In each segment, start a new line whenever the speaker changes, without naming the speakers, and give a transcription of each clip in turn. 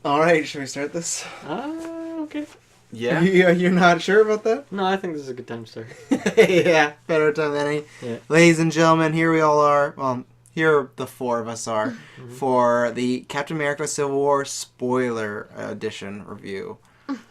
All right, should we start this?
Okay.
Yeah.
You're not sure about that?
No, I think this is a good time to start.
Yeah, better time than any.
Yeah.
Ladies and gentlemen, here we all are. Well, here the four of us are for the Captain America Civil War spoiler edition review.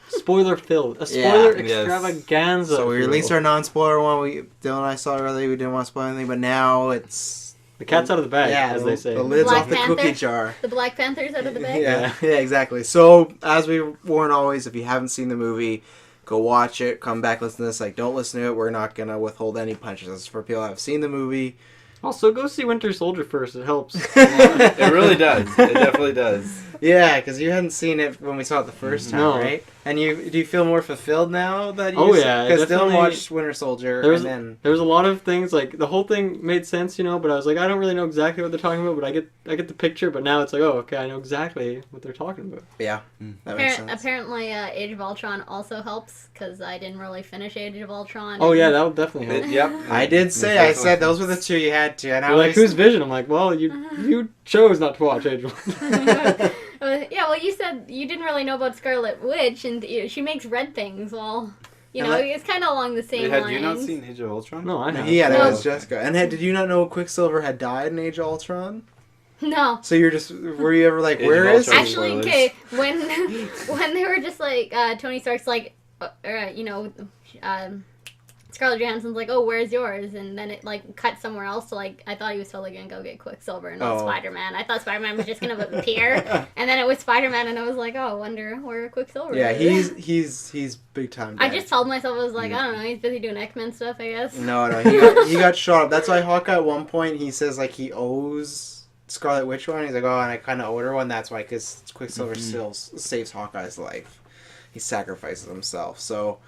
Spoiler filled. A
Yeah.
spoiler
Yes.
extravaganza.
So we released our non-spoiler one. Dylan and I saw it earlier. We didn't want to spoil anything, but now it's
The cat's out of the bag, as they say.
The lid's
Black
off the
Panther?
cookie jar.
The Black Panthers out of the bag?
Yeah, exactly. So, as we warn always, if you haven't seen the movie, go watch it, come back, listen to this. Like, don't listen to it. We're not going to withhold any punches. This is for people that have seen the movie.
Also, go see Winter Soldier first. It helps.
It really does. It definitely does.
Yeah, because you hadn't seen it when we saw it the first time,
No.
right? And do you feel more fulfilled now that you?
Oh, yeah,
Because Dylan
definitely.
watched Winter Soldier,
There was,
and then
there was a lot of things, like, the whole thing made sense, but I was like, I don't really know exactly what they're talking about, but I get the picture, but now it's like, oh, okay, I know exactly what they're talking about.
yeah, that makes sense.
Apparently, Age of Ultron also helps, because I didn't really finish Age of Ultron.
Oh, yeah, that would definitely help.
Yep.
I did say, I said those were the two you had to, and I
You're like,
was
whose vision? I'm like, well, you chose not to watch Age of Ultron.
Yeah, well, you said you didn't really know about Scarlet Witch, and she makes red things. Well,
And that-
it's kind of along the same
Had
lines.
you not seen Age of Ultron?
No, I know.
Yeah, that
No.
was Jessica. And did you not know Quicksilver had died in Age of Ultron?
No.
So were you ever like,
Age
where
of
is
Ultron.
he?
Actually,
spoilers.
okay, when they were just like, Tony Stark's like, Scarlett Johansson's like, oh, where's yours? And then it, like, cut somewhere else to, like, I thought he was totally gonna go get Quicksilver and not
Oh.
Spider-Man. I thought Spider-Man was just gonna appear, and then it was Spider-Man, and I was like, oh, I wonder where Quicksilver
Yeah,
is.
he's big time.
I
dead.
just told myself, I was like, I don't know, he's busy doing X-Men stuff, I guess.
No, he got shot up. That's why Hawkeye at one point he says like he owes Scarlet Witch one. He's like, oh, and I kind of owed her one. That's why, because Quicksilver still saves Hawkeye's life. He sacrifices himself. So,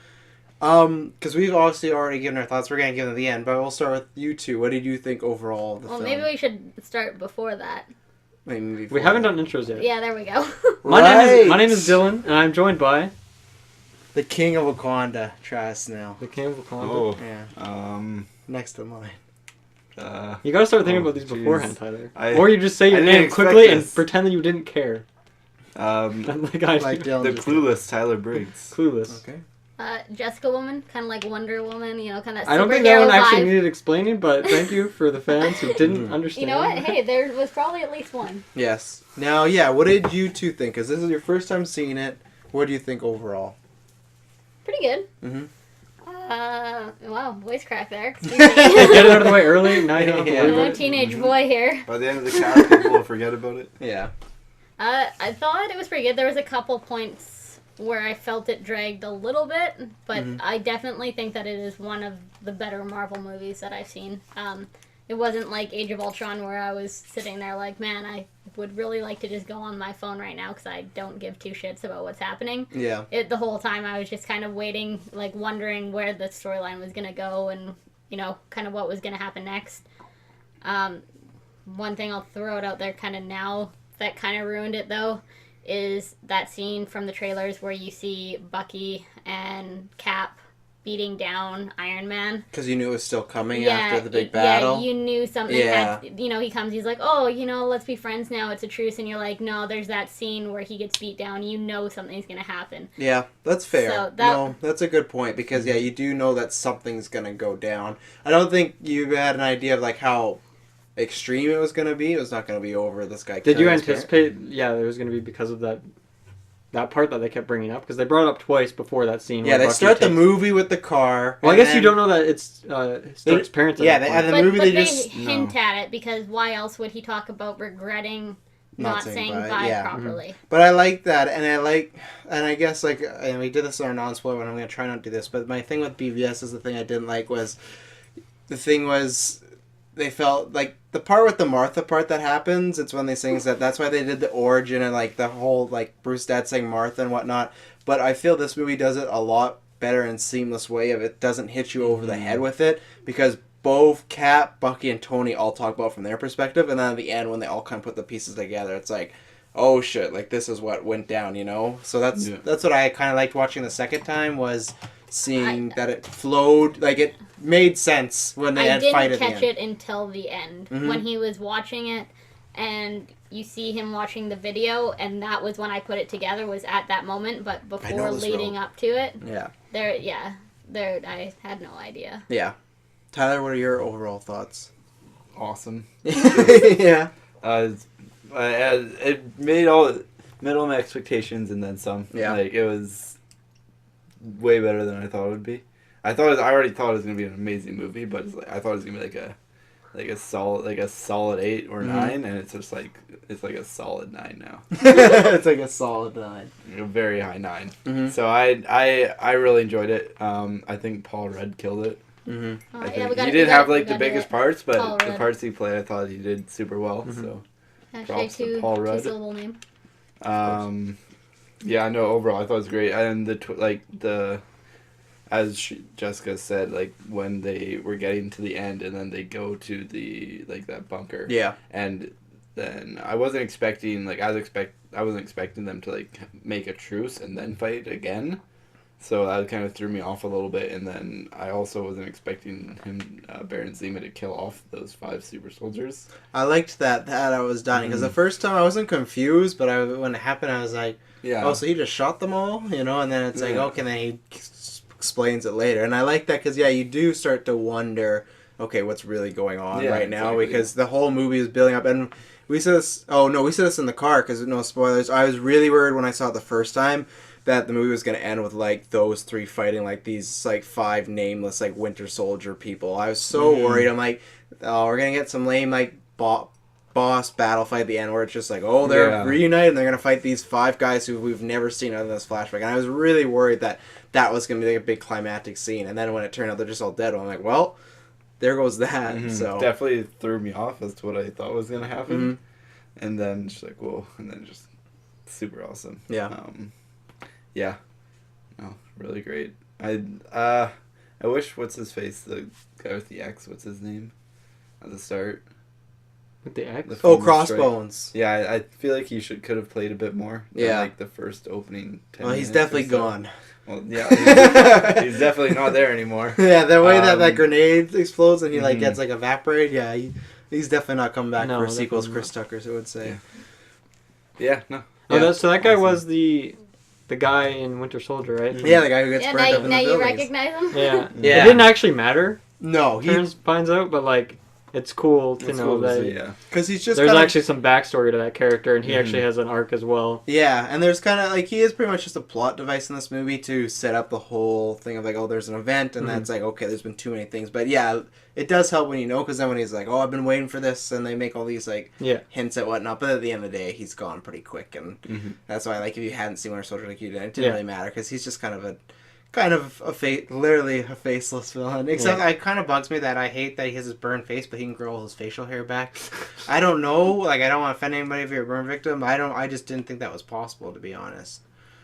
because we've obviously already given our thoughts, we're gonna give them at the end. But we'll start with you two. What did you think overall of the
Well,
film?
maybe we should start before that.
Maybe
We haven't done intros yet.
Yeah, there we go.
My name is
Right.
Dylan, and I'm joined by
the King of Wakanda, Travis Snell.
the King of Wakanda.
Oh.
Yeah, next to mine.
You gotta start thinking
Oh,
about these
jeez.
beforehand, Tyler.
I-
Or you just say your
I didn't
name
expect
quickly and
this.
pretend that you didn't care.
The
like I
Like
do.
Dylan just
clueless Tyler Briggs.
Clueless.
Okay.
Jessica Woman, kind of like Wonder Woman, kind of
I don't think that one actually
vibe.
needed explaining, but thank you for the fans who didn't understand.
You know what? Hey, there was probably at least one.
Yes. Now, yeah, what did you two think? Because this is your first time seeing it. What do you think overall?
Pretty good.
Mhm.
Wow, voice crack there. Excuse
Get
me.
it out of the way early. Now you don't have to
Yeah.
worry
No
about it.
teenage boy here.
By the end of the cast, people will forget about it.
Yeah.
I thought it was pretty good. There was a couple points where I felt it dragged a little bit, but I definitely think that it is one of the better Marvel movies that I've seen. It wasn't like Age of Ultron where I was sitting there like, man, I would really like to just go on my phone right now because I don't give two shits about what's happening.
Yeah.
The whole time I was just kind of waiting, like wondering where the storyline was going to go and, kind of what was going to happen next. One thing I'll throw it out there kind of now that kind of ruined it though is that scene from the trailers where you see Bucky and Cap beating down Iron Man.
Because you knew it was still coming after the big battle.
Yeah, you knew something
Yeah.
had, he comes, he's like, oh, let's be friends now, it's a truce, and you're like, no, there's that scene where he gets beat down, something's gonna happen.
Yeah, that's fair.
So
No, that's a good point because, yeah, you do know that something's going to go down. I don't think you had an idea of, like, how extreme it was going to be. It was not going to be over this guy.
Did you
killing his parents.
anticipate? Yeah, it was going to be because of that part that they kept bringing up because they brought it up twice before that scene.
Yeah,
where
they
Bucky
start the
takes-
movie with the car.
Well, I
and
guess you
then-
don't know that it's Stark's parents. At
Yeah,
that
they-
point.
and the movie
but
they
they
just
hint at it because why else would he talk about regretting not saying bye
yeah.
properly?
But I like that, and I guess, like, and we did this in our non-spoiler one, I'm going to try not to do this, but my thing with BVS is the thing I didn't like was, they felt, like, the part with the Martha part that happens, it's when they sing that's why they did the origin and, like, the whole, like, Bruce Dad saying Martha and whatnot, but I feel this movie does it a lot better and seamless way of it doesn't hit you over the head with it, because both Cap, Bucky, and Tony all talk about from their perspective, and then at the end when they all kind of put the pieces together, it's like, oh shit, like this is what went down, So that's what I kind of liked watching the second time was seeing that it flowed, like it made sense when they
I
had fight
didn't
at the
catch
end.
it until the end
Mhm.
when he was watching it, and you see him watching the video, and that was when I put it together, was at that moment, but before
this
leading
role.
up to it,
Yeah.
I had no idea.
Yeah. Tyler, what are your overall thoughts?
Awesome.
Yeah.
It made all my expectations and then some.
Yeah.
Like, it was way better than I thought it would be. I already thought it was gonna be an amazing movie, but I thought it was gonna be like a solid 8 or 9, and it's just like it's like a solid 9 now.
It's like a solid 9.
A very high 9.
Mm-hmm.
So I really enjoyed it. I think Paul Rudd killed it.
Mm-hmm.
I think he didn't have like the biggest parts, but
Paul
the
Rudd.
parts he played, I thought he did super well. So props to Paul Rudd.
Two-syllable name.
Yeah, no, overall I thought it was great, and as Jessica said, like when they were getting to the end and then they go to the that bunker.
Yeah.
And then I wasn't expecting I wasn't expecting them to like make a truce and then fight again. So that kind of threw me off a little bit, and then I also wasn't expecting Baron Zemo, to kill off those 5 super soldiers.
I liked that I was dying, because the first time I wasn't confused, but when it happened I was like,
Yeah.
oh, so he just shot them all? And then it's like,
Yeah.
okay, then he explains it later. And I like that because, you do start to wonder, okay, what's really going on right now?
Exactly.
Because the whole movie is building up. And we said this, we said this in the car, because no spoilers. I was really worried when I saw it the first time that the movie was going to end with, those 3 fighting, these, 5 nameless, Winter Soldier people. I was so worried. I'm like, oh, we're going to get some lame, boss battle fight at the end where it's just they're reunited and they're going to fight these 5 guys who we've never seen other than this flashback. And I was really worried that was going to be a big climactic scene. And then when it turned out they're just all dead, I'm like, well, there goes that. So
definitely threw me off as to what I thought was going to happen. And then just whoa, and then just super awesome.
Yeah.
Yeah. No, really great. I wish, what's his face, the guy with the X, what's his name at the start?
With the X?
Oh, Crossbones.
Yeah, I feel like he could have played a bit more than, the first opening 10
Well, he's
minutes
definitely
or so.
gone.
Well, yeah, he's definitely not there anymore.
Yeah, the way that grenade explodes and he
Mhm.
gets evaporated. Yeah, he's definitely not coming back
No,
for sequels.
definitely
Chris Tucker, so would say.
Yeah, no.
Oh,
Yeah,
so that guy
awesome.
was the guy in Winter Soldier, right?
Yeah, the guy who gets
Yeah,
burnt up in
now
the
you
buildings.
recognize him?
Yeah.
Yeah.
It didn't actually matter,
No,
finds out, but it's cool to
It's
know
cool to
that
see, yeah.
because he's just
there's
kinda,
actually some backstory to that character, and he
Mhm.
actually has an arc as well.
Yeah, and there's kind of he is pretty much just a plot device in this movie to set up the whole thing of there's an event, and that's okay, there's been too many things, but yeah, it does help when because then when he's like, oh, I've been waiting for this, and they make all these
Yeah.
hints at whatnot, but at the end of the day, he's gone pretty quick, and that's why if you hadn't seen Winter Soldier like you did, it didn't really matter because he's just literally a faceless villain. Except it kind of bugs me that I hate that he has his burned face, but he can grow all his facial hair back. I don't know. I don't want to offend anybody if you're a burn victim. I just didn't think that was possible, to be honest.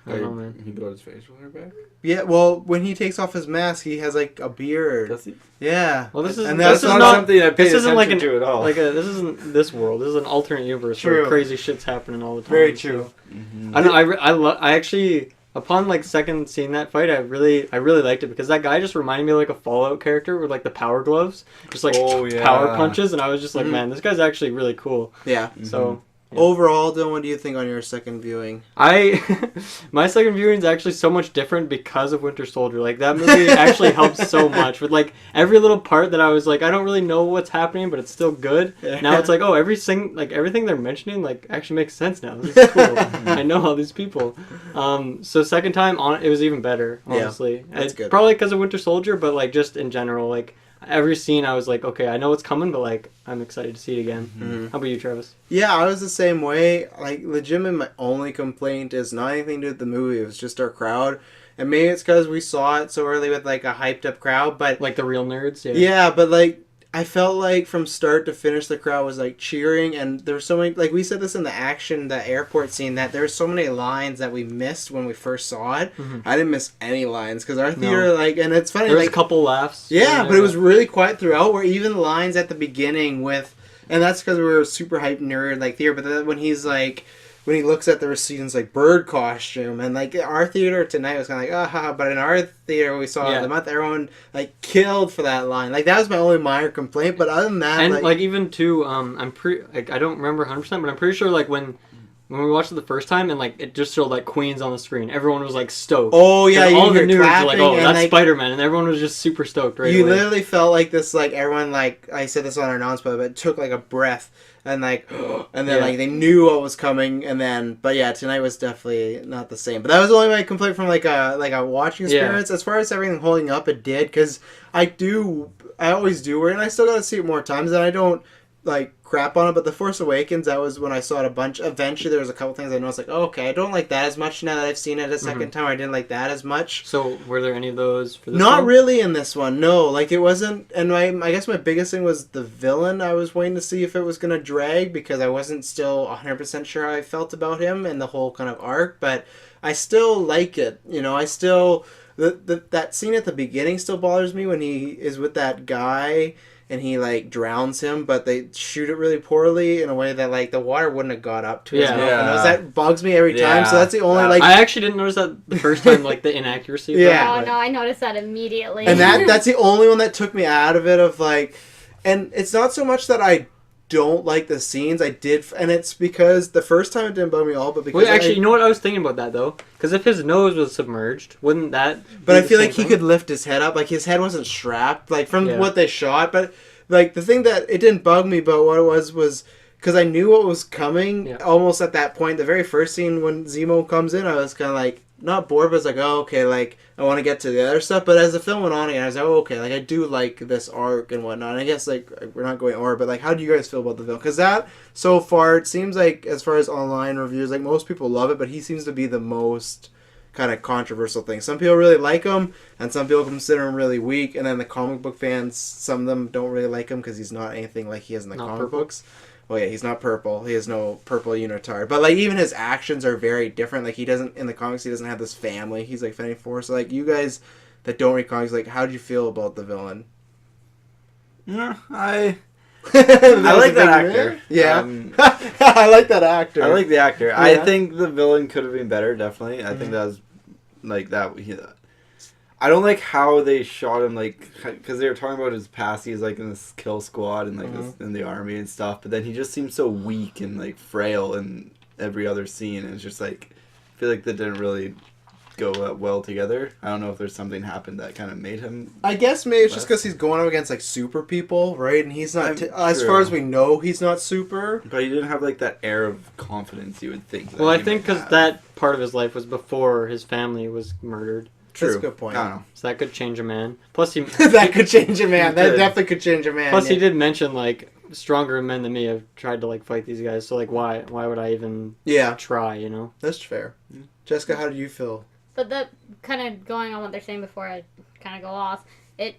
I don't know, man.
He got his facial hair back?
Yeah, well, when he takes off his mask, he has a beard.
Does he?
Yeah.
Well, this is
And
this
That's
is
not
not
something I paid
this isn't
attention
like
to at all.
this isn't this world. This is an alternate universe
True.
where crazy shit's happening all the time.
Very true.
Mhm.
I know. I actually, upon second seeing that fight, I really liked it because that guy just reminded me of a Fallout character with the power gloves, just
Oh, yeah.
power punches, and I was just like,
Mhm.
man, this guy's actually really cool.
Yeah.
So yeah.
Overall, Dylan, what do you think on your second viewing?
My second viewing is actually so much different because of Winter Soldier. That movie actually helps so much with every little part that I was I don't really know what's happening, but it's still good.
Yeah.
Now it's everything they're mentioning actually makes sense now. This is cool. I know all these people. So second time on, it was even better. Honestly,
that's good.
Probably because of Winter Soldier, but just in general, every scene I was okay, I know what's coming, but I'm excited to see it again.
Mhm.
How about you, Travis?
Yeah, I was the same way. Legitimately, my only complaint is not anything to do with the movie. It was just our crowd. And maybe it's because we saw it so early with, a hyped-up crowd. But
The real nerds? Yeah.
yeah, but, I felt from start to finish, the crowd was, cheering. And there were so many... we said this in the airport scene, that there were so many lines that we missed when we first saw it.
Mhm.
I didn't miss any lines. Because our theater, and it's funny,
There was a couple laughs.
yeah, but it was really quiet throughout, where even lines at the beginning with... And that's because we were a super hyped nerd theater, but then when he's when he looks at the receipt and it's like bird costume, and like our theater tonight was kind of like but in our theater we saw the month everyone like killed for that line. Like that was my only minor complaint, but other than that,
and like even too, I'm pretty like I don't remember 100%, but I'm pretty sure like when we watched it the first time and like it just showed like Queens on the screen, everyone was like stoked.
Oh yeah,
and all the news were like,
clapping,
oh, that's
like,
Spider-Man, and everyone was just super stoked right
You
away.
literally felt like this, like everyone, like I said this on our announcement, but it took like a breath and like, and then like they knew what was coming, and then, but yeah, tonight was definitely not the same. But that was only my complaint from like a watching experience. As far as everything holding up, it did, because I always do, and I still got to see it more times, and I don't like crap on it. But The Force Awakens, that was when I saw it a bunch. Eventually there was a couple things I noticed, like, oh, okay, I don't like that as much now that I've seen it a second time. I didn't like that as much.
So were there any of those for this
Not
one?
really in this one, no. Like it wasn't, and I guess my biggest thing was the villain. I was waiting to see if it was gonna drag, because I wasn't still 100% sure how I felt about him and the whole kind of arc, but I still like it. You know, I still that scene at the beginning still bothers me when he is with that guy and he like drowns him, but they shoot it really poorly in a way that like the water wouldn't have got up to his mouth. And that bugs me every time. So that's the only like
I actually didn't notice that the first time, like the inaccuracy.
Oh no, I noticed that immediately.
And that's the only one that took me out of it. Of like, and it's not so much that I don't like the scenes. I did, and it's because the first time it didn't bug me all, but because
actually, you know what I was thinking about that though, because if his nose was submerged, wouldn't that?
But I feel like he could lift his head up. Like his head wasn't strapped, like from what they shot. But like the thing that it didn't bug me, but what it was because I knew what was coming. Yeah. Almost at that point, the very first scene when Zemo comes in, I was kind of like not bored, but I was like, oh okay, like I want to get to the other stuff. But as the film went on again, I was like, oh okay, like I do like this arc and whatnot. And I guess like we're not going over, but like how do you guys feel about the film? Because that so far it seems like, as far as online reviews, like most people love it, but he seems to be the most kind of controversial thing. Some people really like him, and some people consider him really weak. And then the comic book fans, some of them don't really like him because he's not anything like he is in the comic books. Well, yeah, he's not purple. He has no purple unitard. But, like, even his actions are very different. Like, he doesn't, in the comics, he doesn't have this family. He's, like, Fenny Four. So, like, you guys that don't read comics, like, how do you feel about the villain?
Yeah, I like that actor.
Yeah. I like that actor.
I like the actor.
Yeah.
I think the villain could have been better, definitely. I think that was, like, that... I don't like how they shot him, like, because they were talking about his past. He's like in this kill squad and like this, in the army and stuff. But then he just seems so weak and like frail in every other scene. And it's just like, I feel like that didn't really go well together. I don't know if there's something happened that kind of made him.
I guess maybe it's just because he's going up against like super people, right? And he's not. As far as we know, he's not super.
But he didn't have like that air of confidence you would think.
Well, I think because that part of his life was before his family was murdered.
True. That's a good point.
I don't know.
So that could change a man. Plus, he
that could change a man. That definitely could change a man.
Plus, he did mention like stronger men than me have tried to like fight these guys. So like, why would I even try? You know.
That's fair. Jessica, how do you feel?
But that kind of going on what they're saying before I kind of go off. It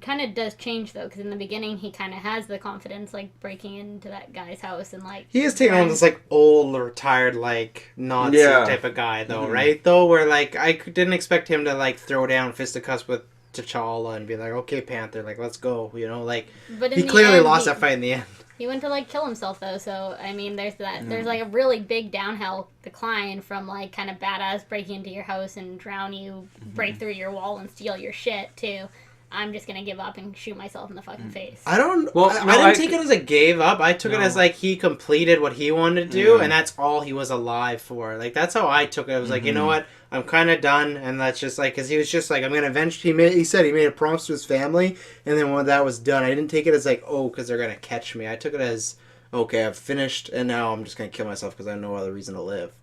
kind of does change though, because in the beginning he kind of has the confidence, like breaking into that guy's house and like
he is taking on this like old retired like Nazi type of guy though, right? Though where like I didn't expect him to like throw down fisticuffs with T'Challa and be like, okay, Panther, like let's go, you know, like. But he clearly lost that fight in the end.
He went to like kill himself though, so I mean, there's that. There's like a really big downhill decline from like kind of badass breaking into your house and drown you, break through your wall and steal your shit to I'm just gonna give up and shoot myself in the fucking face.
I don't. Well, I didn't take it as a gave up. I took it as like he completed what he wanted to do, and that's all he was alive for. Like that's how I took it. I was like, you know what, I'm kind of done, and that's just like because he was just like I'm gonna avenge. He said he made a promise to his family, and then when that was done, I didn't take it as like because they're gonna catch me. I took it as okay, I've finished, and now I'm just gonna kill myself because I have no other reason to live.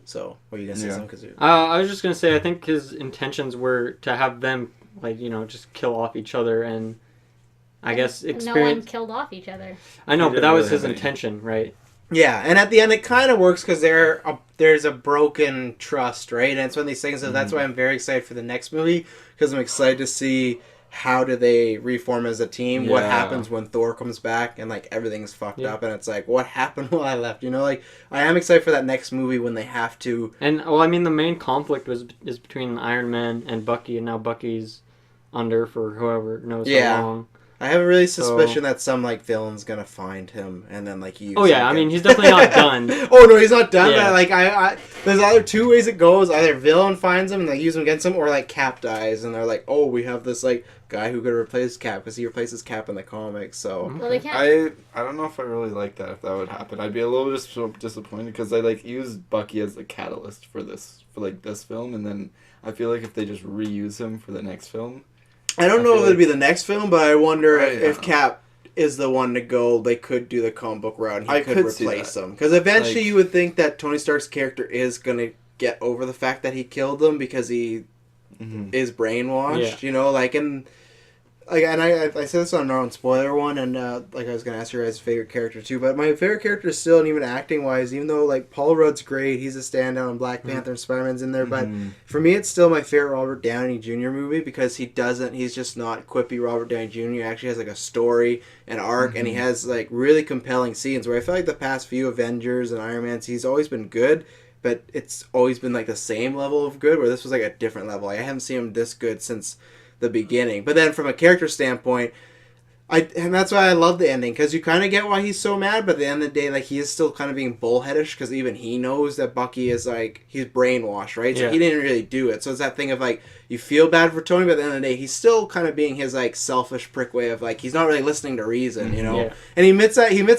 So, what are you gonna say? Something?
I was just gonna say I think his intentions were to have them. Like, you know, just kill off each other and I guess experience...
No one killed off each other.
I know, but that was his intention, right?
Yeah, and at the end it kind of works because there's a broken trust, right? And it's one of these things, so that's why I'm very excited for the next movie because I'm excited to see how do they reform as a team, what happens when Thor comes back and, like, everything's fucked up and it's like, what happened while I left? You know, like, I am excited for that next movie when they have to...
And, well, I mean, the main conflict is between Iron Man and Bucky, and now Bucky's under for whoever knows how long.
I have a really suspicion that some like villain's gonna find him and then like use.
Oh yeah, I mean he's definitely not done.
Oh no, he's not done.
Yeah.
But, like I, there's either two ways it goes. Either villain finds him and they use him against him, or like Cap dies and they're like, oh, we have this like guy who could replace Cap because he replaces Cap in the comics. So
Well, they can't.
I don't know if I really like that if that would happen. I'd be a little disappointed because they like used Bucky as the catalyst for this film, and then I feel like if they just reuse him for the next film.
I don't know if
feel
it'd be the next film, but I wonder
Right,
if
yeah.
Cap is the one to go. They could do the comic book route and he
I
could
could see
replace
that.
him. Because eventually
Like-
you would think that Tony Stark's character is gonna get over the fact that he killed him because he is brainwashed.
Yeah.
You know, like and I said this on our own spoiler one, and like I was gonna ask your guys' favorite character too, but my favorite character is still, and even acting wise, even though like Paul Rudd's great, he's a standout on Black Panther and Spider-Man's in there, but for me it's still my favorite Robert Downey Jr. movie because he's just not quippy Robert Downey Jr. He actually has like a story, an arc, and he has like really compelling scenes where I feel like the past few Avengers and Iron Mans, he's always been good, but it's always been like the same level of good, where this was like a different level. Like, I haven't seen him this good since the beginning. But then from a character standpoint, and that's why I love the ending, because you kind of get why he's so mad, but at the end of the day, like, he is still kind of being bullheadish, because even he knows that Bucky is, like, he's brainwashed, right? So
Yeah.
he didn't really do it. So it's that thing of, like, you feel bad for Tony, but at the end of the day, he's still kind of being his, like, selfish prick way of, like, he's not really listening to reason, you know?
Yeah.
And he admits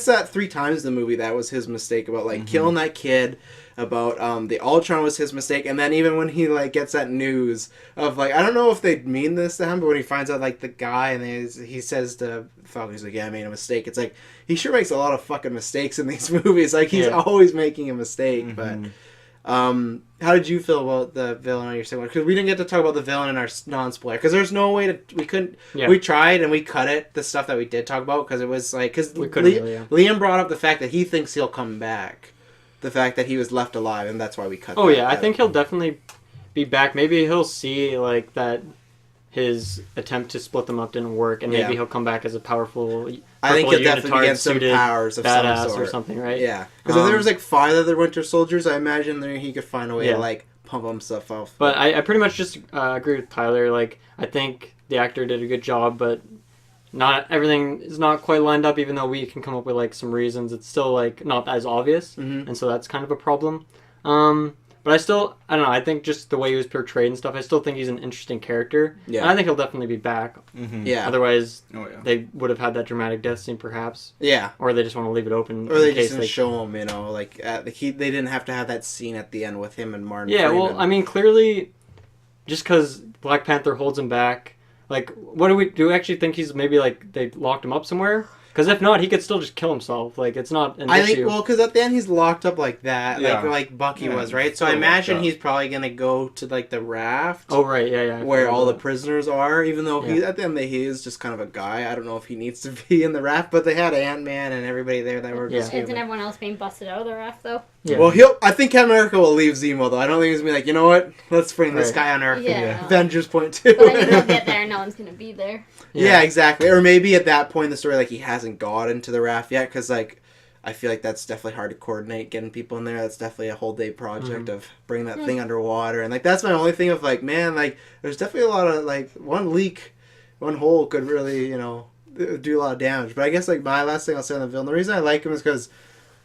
that 3 times in the movie, that was his mistake, about, like, killing that kid, about the Ultron was his mistake, and then even when he like gets that news of like, I don't know if they mean this to him, but when he finds out like the guy and he says to Falcon, he's like, yeah, I made a mistake. It's like, he sure makes a lot of fucking mistakes in these movies. Like, he's always making a mistake. But how did you feel about the villain on your second one? Because we didn't get to talk about the villain in our non-spoiler, because there's no way we tried and we cut it, the stuff that we did talk about, because it was like, because
We couldn't really,
Liam brought up the fact that he thinks he'll come back, the fact that he was left alive, and that's why we cut.
Oh
that
yeah, I
out.
think he'll definitely be back. Maybe he'll see like that his attempt to split them up didn't work, and maybe
Yeah.
he'll come back as a powerful.
I think he'll
purple
definitely get some
unitard-suited
powers of some
badass
sort
or something, right?
Yeah, because if there was like 5 other Winter Soldiers, I imagine there he could find a way
Yeah.
to like pump himself up.
But I pretty much just agree with Tyler. Like, I think the actor did a good job, but not everything is not quite lined up. Even though we can come up with like some reasons, it's still like not as obvious, and so that's kind of a problem. But I don't know. I think just the way he was portrayed and stuff, I still think he's an interesting character.
Yeah.
And I think he'll definitely be back.
Yeah,
Otherwise,
Oh yeah.
they would have had that dramatic death scene, perhaps,
yeah.
or they just want to leave it open
Or they
in
just
case
didn't
they
show him, you know, like they didn't have to have that scene at the end with him and Martin.
Yeah,
Freeman.
well, I mean, clearly, just because Black Panther holds him back, like, what do we actually think he's maybe, like, they locked him up somewhere? Because if not, he could still just kill himself. Like, it's not an
I
issue.
think, well, because at the end he's locked up like that,
Yeah.
like Bucky
Yeah,
was, right? So I
still
imagine
locked up.
he's probably gonna go to like the raft.
Oh, right, yeah. I
Where
forgot
all the
about
prisoners are, even though he
Yeah.
at the end of the day, he is just kind of a guy. I don't know if he needs to be in the raft, but they had Ant-Man and everybody there that were just
Isn't
human.
everyone else being busted out of the raft though?
that. Yeah.
Well, I think Captain America will leave Zemo though. I don't think he's gonna be like, you know what? Let's bring this
Right.
guy on Earth.
Yeah.
Avengers point 2.
But I mean, they'll get there and no one's gonna be there.
Yeah, exactly. Or maybe at that point in the story, like, he hasn't gotten to the raft yet, because, like, I feel like that's definitely hard to coordinate, getting people in there. That's definitely a whole day project of bringing that thing underwater. And, like, that's my only thing of, like, man, like, there's definitely a lot of, like, one leak, one hole could really, you know, do a lot of damage. But I guess, like, my last thing I'll say on the villain, the reason I like him is because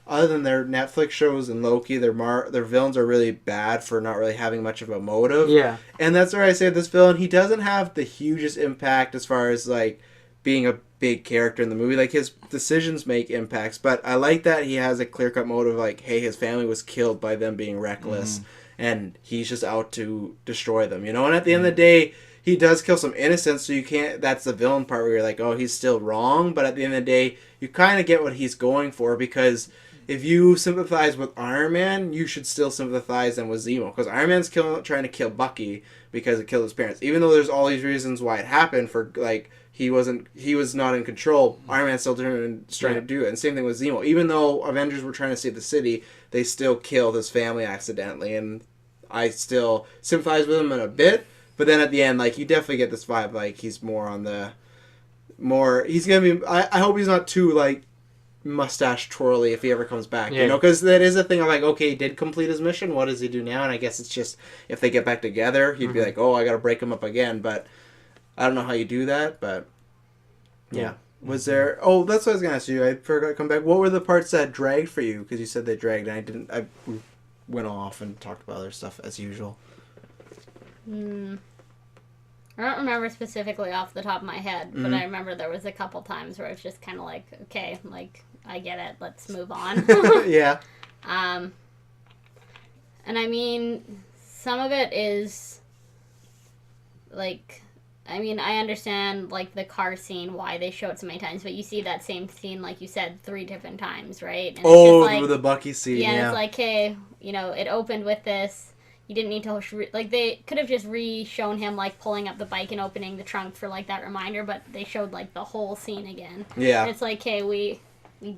other than their Netflix shows and Loki, their villains are really bad for not really having much of a motive.
Yeah.
And that's where I say this villain, he doesn't have the hugest impact as far as, like, being a big character in the movie. Like, his decisions make impacts, but I like that he has a clear-cut motive, like, hey, his family was killed by them being reckless, and he's just out to destroy them, you know? And at the end of the day, he does kill some innocents, so you can't, that's the villain part where you're like, oh, he's still wrong, but at the end of the day, you kind of get what he's going for, because if you sympathize with Iron Man, you should still sympathize then with Zemo, because Iron Man's trying to kill Bucky because it killed his parents. Even though there's all these reasons why it happened, for like he was not in control, Iron Man's still trying to do it. And same thing with Zemo. Even though Avengers were trying to save the city, they still killed his family accidentally, and I still sympathize with him in a bit. But then at the end, like, you definitely get this vibe, like, he's more on the he's gonna be. I hope he's not too, like, mustache twirly if he ever comes back, you know, because that is a thing of, like, okay, he did complete his mission, what does he do now? And I guess it's just, if they get back together, he'd be like, oh, I gotta break him up again, but I don't know how you do that, but Yeah. Was there? Oh, that's what I was gonna ask you. I forgot to come back. What were the parts that dragged for you? Because you said they dragged, and I didn't. We went off and talked about other stuff as usual.
I don't remember specifically off the top of my head, but I remember there was a couple times where it's just kind of like, okay, like I get it, let's move on.
Yeah.
And I mean, some of it is like, I mean, I understand like the car scene, why they show it so many times, but you see that same scene, like you said, 3 different times, right? And
Oh,
it's just like,
the Bucky scene.
yeah,
Yeah.
it's like, hey, you know, it opened with this. You didn't need to like they could have just shown him like pulling up the bike and opening the trunk for like that reminder, but they showed like the whole scene again.
Yeah.
And it's like, hey, we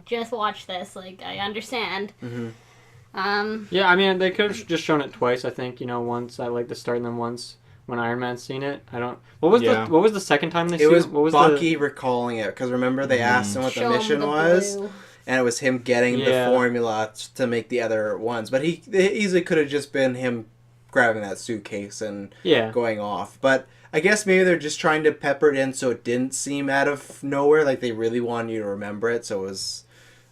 just watched this. Like, I understand.
Yeah, I mean, they could have just shown it twice. I think, you know, once at like the start and then once when Iron Man's seen it. I don't. What was the second time they
It
seen
was
it? What was
Bucky recalling it because remember they asked him what the
Show him
mission
the
was,
blue.
and it was him getting the
Yeah.
formula to make the other ones. But it easily could have just been him grabbing that suitcase and
Yeah.
going off. But I guess maybe they're just trying to pepper it in so it didn't seem out of nowhere. Like they really wanted you to remember it, so it was.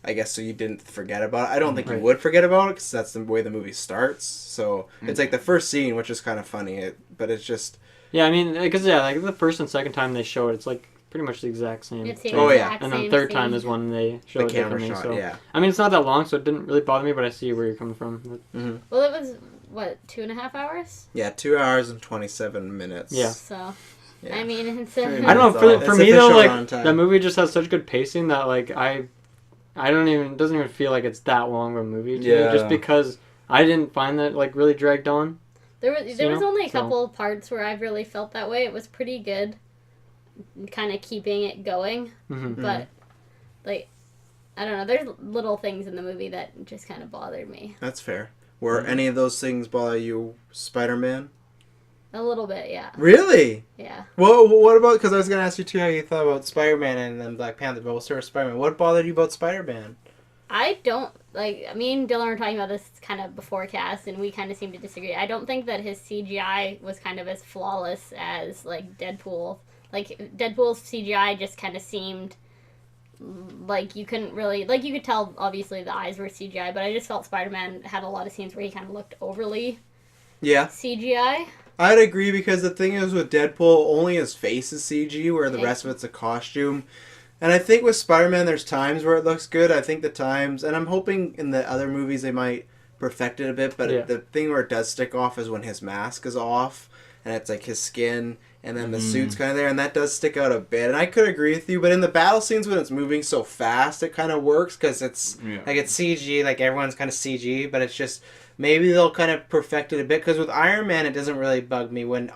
I guess so you didn't forget about it. I don't think you
Right.
would forget about it because that's the way the movie starts. So it's like the first scene, which is kind of funny. But it's just.
Yeah, I mean, because like the first and second time they show it, it's like pretty much the exact same.
It's the
thing.
Oh, yeah.
exact
And then
same
third
scene.
time is when they show
The
it
camera
differently.
shot,
So
yeah.
I mean, it's not that long, so it didn't really bother me. But I see where you're coming from.
Well, it was what, 2.5 hours?
Yeah, 2 hours and 27 minutes.
Yeah.
So,
Yeah.
I mean, it's
Very
I don't know.
That's
For,
all.
for
It's
me though,
official
like
runtime.
that movie just has such good pacing that like I don't even it doesn't even feel like it's that long of a movie to
Yeah.
me, just because I didn't find that like really dragged on.
there was only a
So-
couple parts where I really felt that way. It was pretty good, kind of keeping it going.
Mm-hmm.
But, like, I don't know. There's little things in the movie that just kind of bothered me.
That's fair. Were any of those things bother you, Spider-Man?
A little bit, yeah.
Really?
Yeah.
Well, what about, because I was going to ask you too how you thought about Spider-Man and then Black Panther, but we'll start with Spider-Man. What bothered you about Spider-Man?
I don't, like, me and Dylan were talking about this kind of before cast, and we kind of seem to disagree. I don't think that his CGI was kind of as flawless as, like, Deadpool. Like, Deadpool's CGI just kind of seemed like you couldn't really, like, you could tell, obviously, the eyes were CGI, but I just felt Spider-Man had a lot of scenes where he kind of looked overly
Yeah.
CGI.
I'd agree because the thing is with Deadpool, only his face is CG, where the rest of it's a costume. And I think with Spider-Man, there's times where it looks good. I think the times, and I'm hoping in the other movies they might perfect it a bit, but
Yeah.
the thing where it does stick off is when his mask is off, and it's like his skin, and then the suit's kind of there, and that does stick out a bit. And I could agree with you, but in the battle scenes when it's moving so fast, it kind of works, because it's, like it's CG, like everyone's kind of CG, but it's just, maybe they'll kind of perfect it a bit, because with Iron Man, it doesn't really bug me when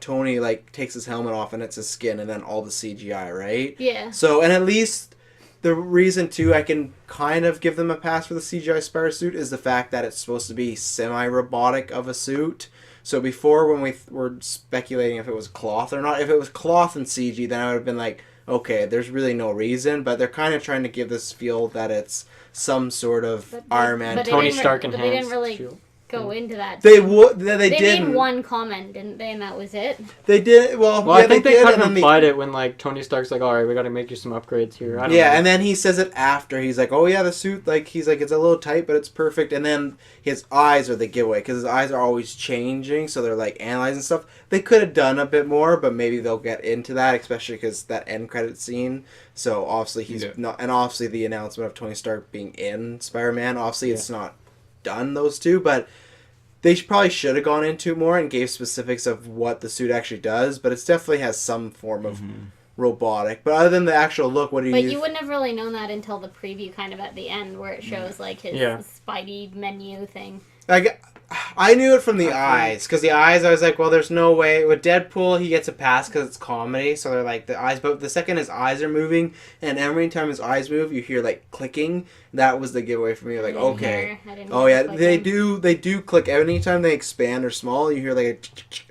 Tony like takes his helmet off and it's his skin and then all the CGI, right?
Yeah.
So, and at least the reason too I can kind of give them a pass for the CGI Spider suit is the fact that it's supposed to be semi-robotic of a suit. So before, when we were speculating if it was cloth or not, if it was cloth and CG, then I would have been like, okay, there's really no reason. But they're kind of trying to give this feel that it's some sort of Iron Man.
but they
Tony
didn't
Stark
but
enhanced.
they didn't really
shield.
go into that.
They didn't.
made one comment, didn't they? And that was it.
They did. Well,
Well,
yeah,
I think they
did,
kind
and
of
then
implied it when like Tony Stark's like, "All right, we got to make you some upgrades here." I don't
Yeah,
know.
and then he says it after. He's like, "Oh yeah, the suit, like he's like, it's a little tight, but it's perfect." And then his eyes are the giveaway because his eyes are always changing, so they're like analyzing stuff. They could have done a bit more, but maybe they'll get into that, especially because that end credit scene. So obviously he's not, and obviously the announcement of Tony Stark being in Spider-Man. Obviously it's not done those two, but they probably should have gone into more and gave specifics of what the suit actually does. But it definitely has some form of robotic. But other than the actual look, what do you?
But you wouldn't have really known that until the preview, kind of at the end, where it shows like his Spidey menu thing.
I knew it from the eyes, because the eyes, I was like, well, there's no way. With Deadpool, he gets a pass because it's comedy, so they're like, the eyes, but the second his eyes are moving, and every time his eyes move, you hear, like, clicking, that was the giveaway for me, like, okay. Oh, yeah, they do click. Anytime they expand or small, you hear,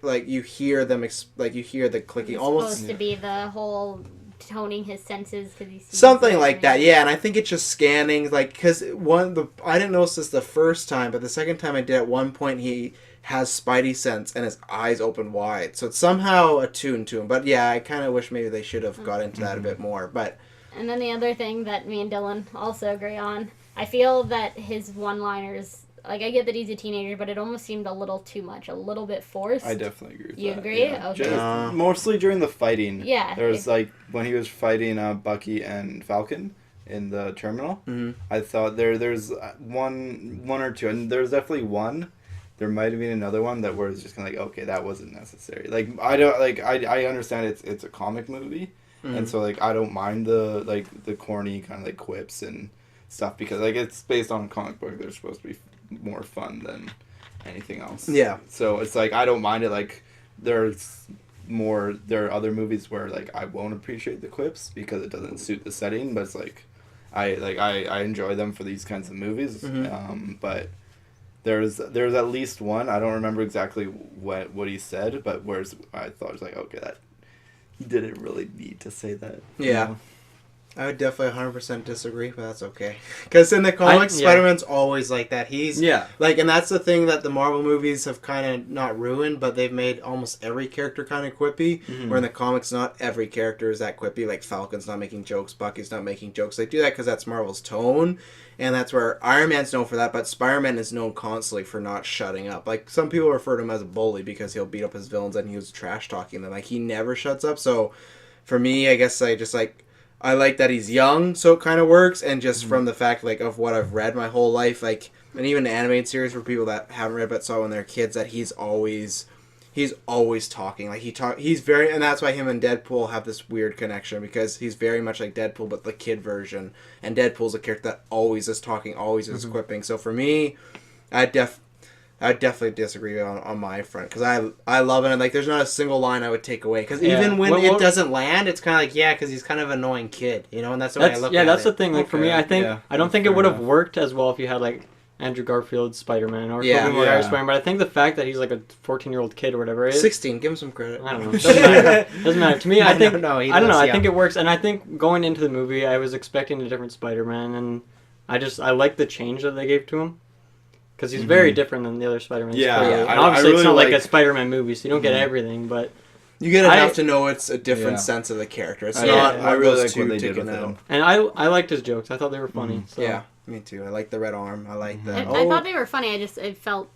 like, you hear them, you hear the clicking,
It's
almost.
supposed to be the whole toning his senses because he sees
Something
it,
like
or-
that, yeah. And I think it's just scanning, like, because I didn't notice this the first time, but the second time I did, at one point he has Spidey sense and his eyes open wide, so it's somehow attuned to him. But yeah, I kind of wish maybe they should have got into that a bit more. But
And then the other thing that me and Dylan also agree on, I feel that his one-liners, like, I get that he's a teenager, but it almost seemed a little too much, a little bit forced.
I definitely agree with
You
that.
agree?
Yeah.
Okay.
Just mostly during the fighting.
Yeah.
There was, like, when he was fighting Bucky and Falcon in the terminal, I thought there's one or two, and there's definitely one. There might have been another one that was just kind of like, okay, that wasn't necessary. Like, I don't, like, I understand it's a comic movie, and so, like, I don't mind the corny kind of, like, quips and stuff, because, like, it's based on a comic book. They're supposed to be more fun than anything else.
Yeah.
So it's like, I don't mind it. Like, there are other movies where, like, I won't appreciate the quips because it doesn't suit the setting, but it's like I enjoy them for these kinds of movies. But there's at least one, I don't remember exactly what he said, but whereas I thought it was like, okay, that he didn't really need to say that.
Yeah.
You know?
I would definitely 100% disagree, but that's okay. Because in the comics, Spider-Man's always like that. He's like, and that's the thing that the Marvel movies have kind of not ruined, but they've made almost every character kind of quippy. Where in the comics, not every character is that quippy. Like Falcon's not making jokes, Bucky's not making jokes. They do that because that's Marvel's tone, and that's where Iron Man's known for that. But Spider-Man is known constantly for not shutting up. Like, some people refer to him as a bully because he'll beat up his villains and he was trash talking them. Like, he never shuts up. So for me, I guess I like that he's young, so it kind of works, and just from the fact, like, of what I've read my whole life, like, and even the animated series for people that haven't read but saw when they're kids, that he's always talking. Like, he's very, and that's why him and Deadpool have this weird connection, because he's very much like Deadpool, but the kid version, and Deadpool's a character that always is talking, always is quipping. So for me, I definitely disagree on my front, because I love it, and, like, there's not a single line I would take away, because even when it doesn't land, it's kind of like, yeah, because he's kind of an annoying kid, you know, and that's the way I look at it.
Yeah, that's the thing. Like, for me, I think I don't think it would have worked as well if you had, like, Andrew Garfield's Spider-Man or Tobey Maguire's Spider-Man, but I think the fact that he's like a 14-year-old kid or whatever it is,
16, give him some credit.
I don't know. Doesn't matter. To me, I think
I
don't know. I think it works, and I think going into the movie, I was expecting a different Spider-Man, and I like the change that they gave to him. Because he's very different than the other Spider-Man. And obviously, it's not like a Spider-Man movie, so you don't get everything, but
you get enough to know it's a different sense of the character. It's not
I really like
two
what they did with
out.
him.
And I liked his jokes. I thought they were funny. So.
Yeah, me too. I like the red arm. I like the.
I thought they were funny. It felt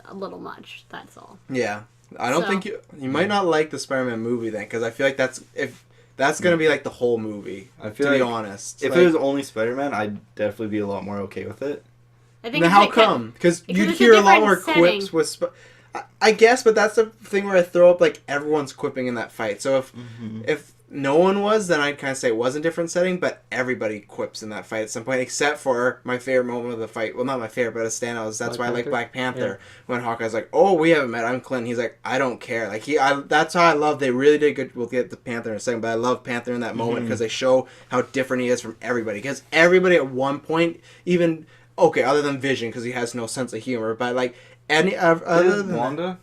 a little much. That's all.
Yeah, I don't think you might not like the Spider-Man movie then, because I feel like that's gonna be like the whole movie.
I feel
to be
like
honest,
if it was only Spider-Man, I'd definitely be a lot more okay with it.
I think
now, how come? Because you'd hear a lot more quips with. I guess, but that's the thing where I throw up, like, everyone's quipping in that fight. So if no one was, then I'd kind of say it was a different setting, but everybody quips in that fight at some point, except for my favorite moment of the fight. Well, not my favorite, but a standout is that's why I like Black Panther. When Hawkeye's like, "Oh, we haven't met. I'm Clint." He's like, "I don't care." Like, that's how I love. They really did good. We'll get to Panther in a second, but I love Panther in that moment because they show how different he is from everybody. Because everybody at one point, even other than Vision, because he has no sense of humor, but like. Other than
Wanda?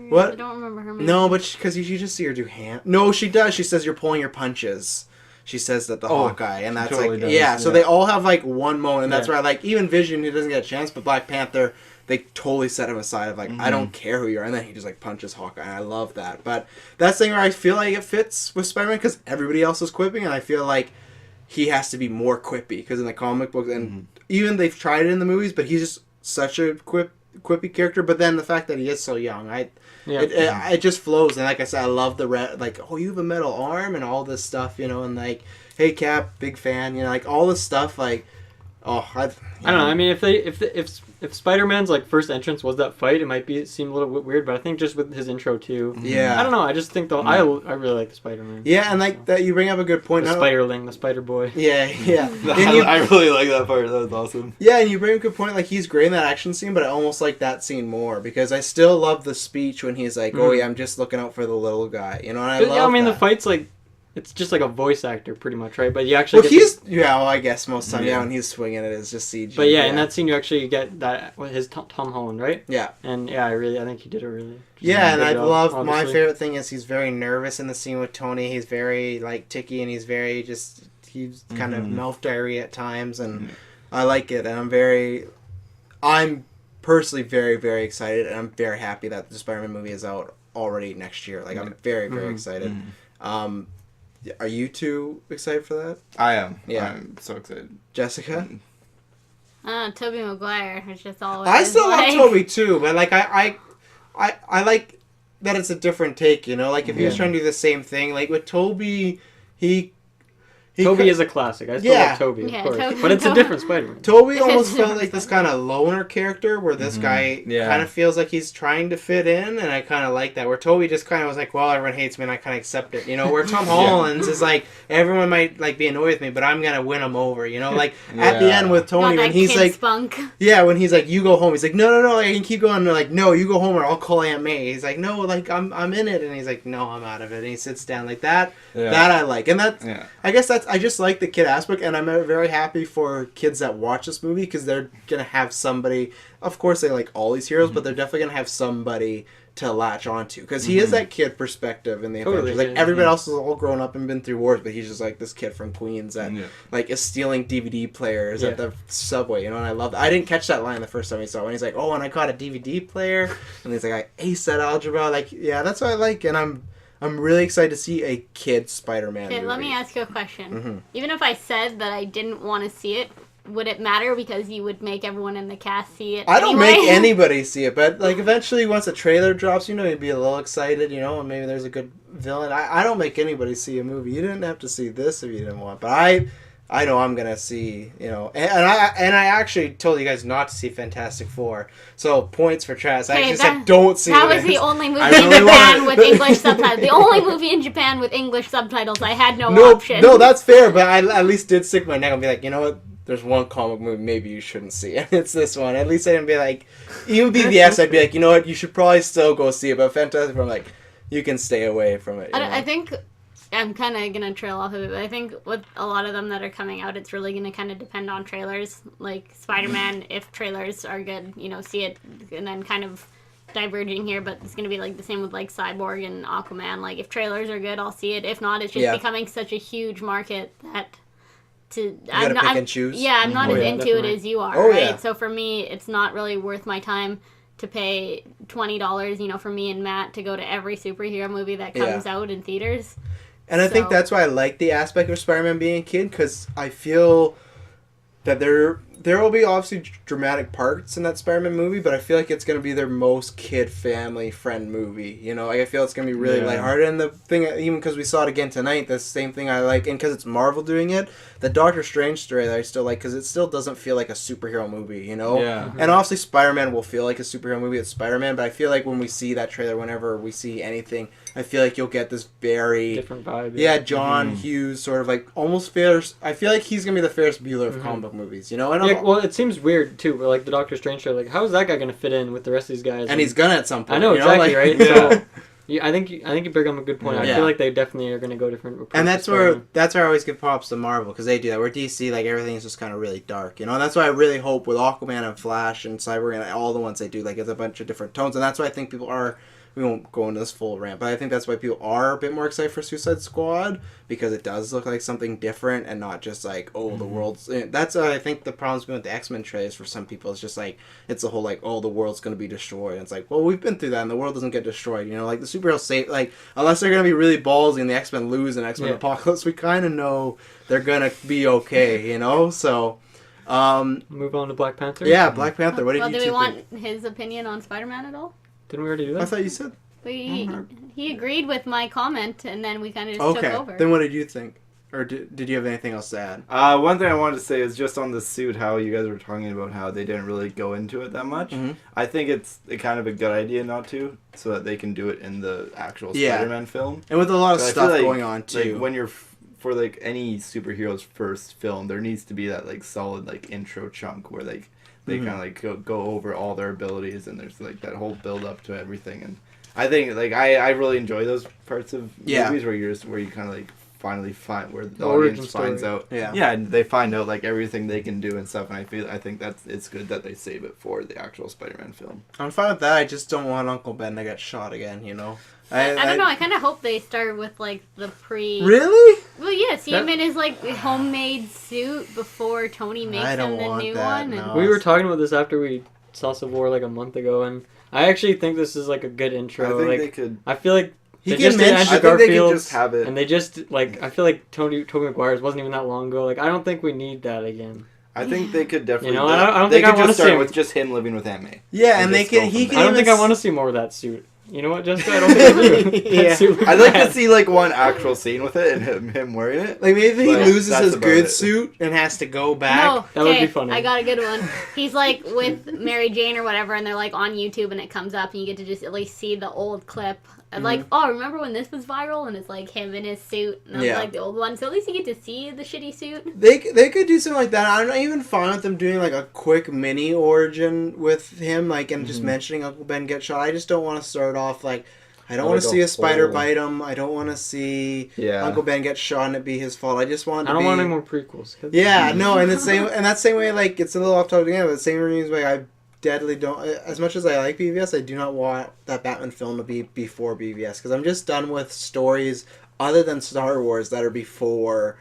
What?
I don't remember her name.
No, but because you just see her do hand. No, she does. She says you're pulling your punches. She says that Hawkeye, and that's
totally
like
does,
So they all have like one moment, and that's where I like even Vision. He doesn't get a chance, but Black Panther, they totally set him aside of like I don't care who you are, and then he just like punches Hawkeye. And I love that, but that's the thing where I feel like it fits with Spider-Man because everybody else is quipping, and I feel like he has to be more quippy because in the comic books and even they've tried it in the movies, but he's just such a quippy character. But then the fact that he is so young, it just flows. And like I said, I love the red, like, oh, you have a metal arm and all this stuff, you know, and like, hey Cap, big fan, you know, like all this stuff, like, I don't
know. I mean, if Spider-Man's like first entrance was that fight, it might seem a little bit weird. But I think just with his intro too.
Yeah.
I don't know. I just think I really like the Spider-Man.
Yeah, and like that, you bring up a good point.
The Spiderling, the Spider Boy.
Yeah.
I really like that part. That was awesome.
Yeah, and you bring up a good point. Like he's great in that action scene, but I almost like that scene more because I still love the speech when he's like, "Oh yeah, I'm just looking out for the little guy," you know. And I love.
The fight's like it's just like a voice actor pretty much, right? But you actually
Well,
get
I guess most time, when he's swinging it, it's just CG.
But yeah, in that scene you actually get that with his Tom Holland, right?
Yeah.
And yeah, I think he did a really
Yeah, and
good
I
job,
love my
obviously.
favorite thing is he's very nervous in the scene with Tony. He's very like ticky, and he's very he's kind of mouth diarrhea at times, and I like it, and I'm personally very, very excited, and I'm very happy that the Spider-Man movie is out already next year. Like, I'm very, very excited. Are you two excited for that?
I am.
Yeah.
I'm so excited.
Jessica?
Tobey Maguire is just always.
I still love
like...
Toby too, but like I like that it's a different take, you know? Like if he was trying to do the same thing, like with Toby,
Toby is a classic. I still love Toby, of course.
Toby,
but it's a different Spider-Man.
Toby almost felt like this kind of loner character where this guy
Yeah.
kind of feels like he's trying to fit in, and I kind of like that. Where Toby just kind of was like, well, everyone hates me and I kind of accept it, you know? Where Tom Holland's is like, everyone might like be annoyed with me, but I'm going to win them over, you know? Like at the end with Tony,
Got
when
that
he's
kid
like,
spunk.
yeah, when he's like, you go home, he's like, no, I can keep going. And they're like, no, you go home or I'll call Aunt May. He's like, no, like I'm in it, and he's like, no, I'm out of it, and he sits down like that.
Yeah.
That I like, and that's
Yeah.
I guess I just like the kid aspect, and I'm very happy for kids that watch this movie because they're gonna have somebody. Of course, they like all these heroes, but they're definitely gonna have somebody to latch onto because he is that kid perspective in the
Totally,
Avengers. Like
yeah.
everybody else is all grown up and been through wars, but he's just like this kid from Queens that like is stealing DVD players at the subway, you know. And I love that. I didn't catch that line the first time he saw it. When he's like, "Oh, and I caught a DVD player," and he's like, "I aced that algebra." Like, yeah, that's what I like, and I'm really excited to see a kid Spider-Man
Okay,
movie.
let me ask you a question.
Mm-hmm.
Even if I said that I didn't want to see it, would it matter because you would make everyone in the cast see it?
I don't
anyway?
make anybody see it, but like eventually once the trailer drops, you know, you'd be a little excited, you know, and maybe there's a good villain. I don't make anybody see a movie. You didn't have to see this if you didn't want, but I know I'm gonna see, you know, and I actually told you guys not to see Fantastic Four, so points for Travis. I
Okay,
actually
that-
said don't see.
That
it.
was the only movie
I
in
really
Japan
wanted-
with English subtitles. The only movie in Japan with English subtitles. I had no
No,
option.
no, that's fair, but I at least did stick my neck and be like, you know what? There's one comic movie maybe you shouldn't see, and it's this one. At least I didn't be like, even BVS, I'd be like, you know what? You should probably still go see it, but Fantastic Four, I'm like, you can stay away from it. You know?
I think I'm kind of going to trail off of it, but I think with a lot of them that are coming out, it's really going to kind of depend on trailers. Like Spider-Man, if trailers are good, you know, see it, and then kind of diverging here, but it's going to be like the same with like Cyborg and Aquaman. Like if trailers are good, I'll see it. If not, it's just becoming such a huge market that
gotta pick and choose.
Yeah, I'm not
Oh,
as
yeah,
into
definitely.
it as you are,
Oh,
right?
yeah.
So for me, it's not really worth my time to pay $20, you know, for me and Matt to go to every superhero movie that comes out in theaters.
And I think
So-
that's why I like the aspect of Spider-Man being a kid, because I feel that there will be obviously dramatic parts in that Spider-Man movie, but I feel like it's going to be their most kid family friend movie. You know, like I feel it's going to be really lighthearted. And the thing, even because we saw it again tonight, the same thing I like, and because it's Marvel doing it, the Doctor Strange story that I still like, because it still doesn't feel like a superhero movie, you know?
Yeah.
And obviously Spider-Man will feel like a superhero movie. It's Spider-Man, but I feel like when we see that trailer, whenever we see anything, I feel like you'll get this very
Different vibe.
yeah, John Hughes sort of like almost Ferris. I feel like he's gonna be the Ferris Bueller of comic book movies, you know. And
Yeah, well, it seems weird too. Like the Doctor Strange show, like how is that guy gonna fit in with the rest of these guys?
and he's gonna at some point.
I know
you
exactly,
like-
right?
Yeah.
So, yeah, I think you bring up a good point. I
Yeah.
feel like they definitely are gonna go different. approaches
And that's
to
where
Spider-Man.
I always give props to Marvel because they do that. Where DC, like everything is just kind of really dark, you know. And that's why I really hope with Aquaman and Flash and Cyborg and all the ones they do, like it's a bunch of different tones. And that's why I think people are. We won't go into this full rant, but I think that's why people are a bit more excited for Suicide Squad because it does look like something different and not just like, oh, the world's. That's I think the problem's been with the X-Men trailers for some people. It's just like it's the whole like, oh, the world's gonna be destroyed. And it's like, well, we've been through that, and the world doesn't get destroyed. You know, like the superheroes say, like unless they're gonna be really ballsy and the X-Men lose in X-Men Apocalypse, we kind of know they're gonna be okay. You know, so.
Move on to Black Panther.
Yeah, Black Panther. What did
Well,
you
do
two
we want
think?
his opinion on Spider-Man at all?
Didn't we already do that?
I thought you said.
He agreed with my comment, and then we kind of just
Okay.
took over.
Then what did you think? Or did you have anything else to add?
One thing I wanted to say is just on the suit, how you guys were talking about how they didn't really go into it that much.
Mhm.
I think it's kind of a good idea not to, so that they can do it in the actual
Yeah.
Spider-Man film.
And with a lot of
But I
stuff
feel like-
going on too.
Like when you're for like any superhero's first film, there needs to be that like solid like intro chunk where like they kind of like go over all their abilities, and there's like that whole build up to everything. And I think like I really enjoy those parts of
Yeah.
movies where you kind of like finally find where the
origin
audience finds
story.
out.
Yeah.
And they find out like everything they can do and stuff. And I think it's good that they save it for the actual Spider-Man film.
I'm fine with that. I just don't want Uncle Ben to get shot again. You know.
I don't know. I kind of hope they start with like the pre.
Really?
Well, yeah. See him in his like homemade suit before Tony makes
I don't
him the
want
new
that,
one.
no.
And...
We were talking about this after we saw Civil War like a month ago, and I actually think this is like a good intro.
I think
like,
they could.
I feel like
He
they
can
just did
mention-
Andrew
I think they could
Garfield's,
just have it.
and they just like I feel like Tobey Maguire's wasn't even that long ago. Like I don't think we need that again.
I think they could definitely.
You know, I don't
they
think I
could
wanna
just start
see him.
with just him living with Aunt May.
Yeah, and they
just go
can. He
from
can.
I don't
even
think I want to see more of that suit. You know what, Jessica? I don't think I do.
Yeah.
That suit looks
I'd like
bad.
to see like one actual scene with it and him wearing it.
Like maybe he
But
loses
that's
his
about
good
it.
suit and has to go back.
No,
That would be
okay,
funny.
I got a good one. He's like with Mary Jane or whatever, and they're like on YouTube, and it comes up, and you get to just at least see the old clip. And like, oh, remember when this was viral? And it's like him in his suit, and it's
Yeah.
like the old one. So at least you get to see the shitty suit.
They could do something like that. I'm not even fine with them doing like a quick mini origin with him, like and just mentioning Uncle Ben get shot. I just don't want to start off like. I don't
Or
want to
like
see
a
a spider
whole-
bite him. I don't want to see
Yeah.
Uncle Ben get shot and it be his fault. I just want.
I
To
don't
be...
want any more prequels.
Yeah, no, and that same way, like it's a little off topic again, but the same reason way I deadly don't. As much as I like BVS, I do not want that Batman film to be before BVS because I'm just done with stories other than Star Wars that are before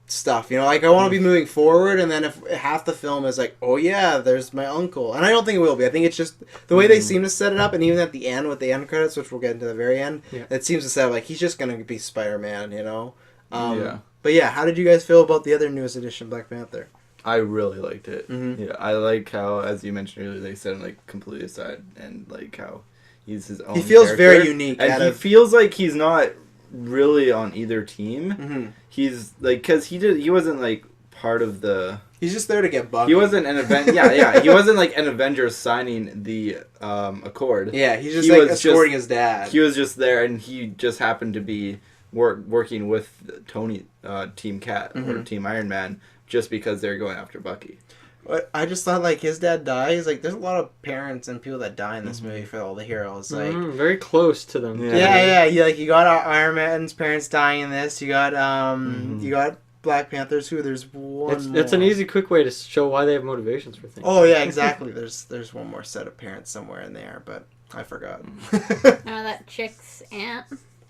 stuff. You know, like I want to be moving forward, and then if half the film is like, oh yeah, there's my uncle, and I don't think it will be. I think it's just the way they seem to set it up, and even at the end with the end credits, which we'll get into the very end, it seems to set up like he's just gonna be Spider-Man. You know.
Yeah.
But yeah, how did you guys feel about the other newest edition, Black Panther?
I really liked it.
Mhm.
Yeah, I like how, as you mentioned earlier, they set him like completely aside, and like how he's his own.
He feels
character.
very unique.
and he feels like he's not really on either team.
Mm-hmm.
He's like because he wasn't like part of the.
He's just there to get Bucky.
He wasn't an event. Yeah. He wasn't like an Avenger signing the Accord.
Yeah, he's just
He
like
was
escorting his dad.
He was just there, and he just happened to be working with Tony, Team Cat or Team Iron Man, just because they're going after Bucky.
But I just thought like his dad dies. Like there's a lot of parents and people that die in this movie for all the heroes. Like
very close to them.
Yeah.
You got Iron Man's parents dying in this. You got you got Black Panthers. Who there's one.
It's an
more.
easy, quick way to show why they have motivations for things.
Oh yeah, exactly. There's one more set of parents somewhere in there, but I forgot.
That chick's aunt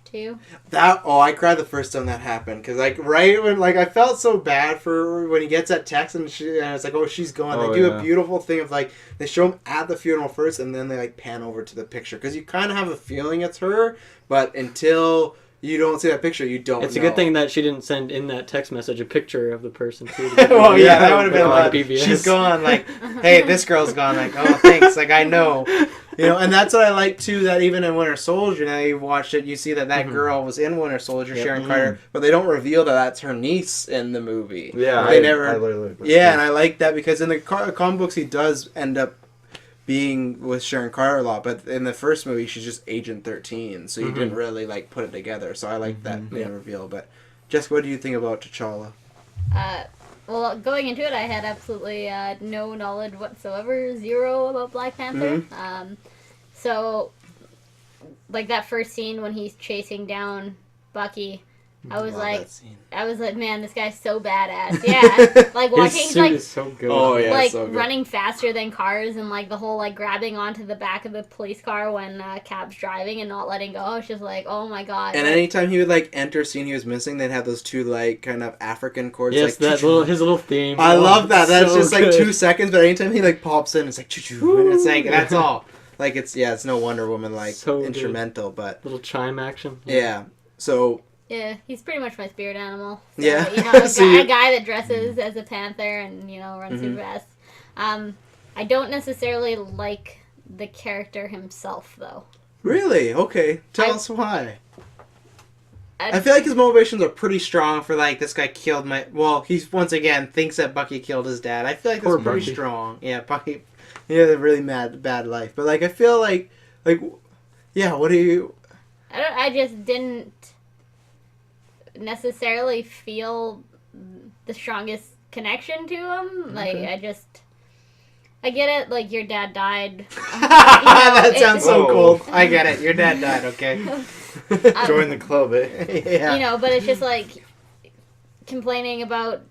too.
I cried the first time that happened because like right when like I felt so bad for when he gets that text and it's like, oh, she's gone.
Oh,
They do
yeah.
a beautiful thing of like they show him at the funeral first and then they like pan over to the picture because you kind of have a feeling it's her, but until you don't see that picture, you don't.
It's a
know.
good thing that she didn't send in that text message a picture of the person too.
Oh yeah, that would have been
like
like,
BVS.
she's gone. Like, hey, this girl's gone. Like, oh, thanks. Like, I know, you know, and that's what I like too. That even in Winter Soldier, now you watched it, you see that girl was in Winter Soldier, Sharon Carter, but they don't reveal that that's her niece in the movie.
Yeah,
they
I
never.
literally.
Yeah, and I like that because in the comic books, he does end up being with Sharon Carter a lot, but in the first movie, she's just Agent 13, so you didn't really like put it together. So I like that being reveal. But Jessica, what do you think about T'Challa?
Well, going into it, I had absolutely no knowledge whatsoever, zero about Black Panther. So, like that first scene when he's chasing down Bucky, I was like, man, this guy's so badass. Yeah, like watching,
His
he's
suit
like,
is so good.
Oh, yeah.
like
so good.
running faster than cars, and like the whole like grabbing onto the back of the police car when Cap's driving and not letting go. It's just like, oh my god.
And
like,
anytime he would like enter a scene he was missing, they'd have those two like kind of African chords.
Yes,
like,
that his little theme.
I love that. That's
so
just like
good.
2 seconds, but anytime he like pops in, it's like choo-choo, and it's like that's all. Like it's no Wonder Woman like
So good.
instrumental, but
Little chime action.
yeah. So
yeah, he's pretty much my spirit animal. So,
Yeah.
you know,
See-
a guy that dresses as a panther and runs through vests. I don't necessarily like the character himself, though.
really, okay, tell us why.
I
I feel like his motivations are pretty strong for like this guy killed my. Well, he's once again thinks that Bucky killed his dad. I feel like that's
Poor
pretty
Bucky.
strong. Yeah, Bucky, he had a really bad life. But like, I feel like, yeah. What do you?
I just didn't necessarily feel the strongest connection to him. Like, I get it. Like, your dad died.
That sounds so
Oh.
cool. I get it. Your dad died. Okay.
Join the club, eh?
Yeah.
You know, but it's just like complaining about,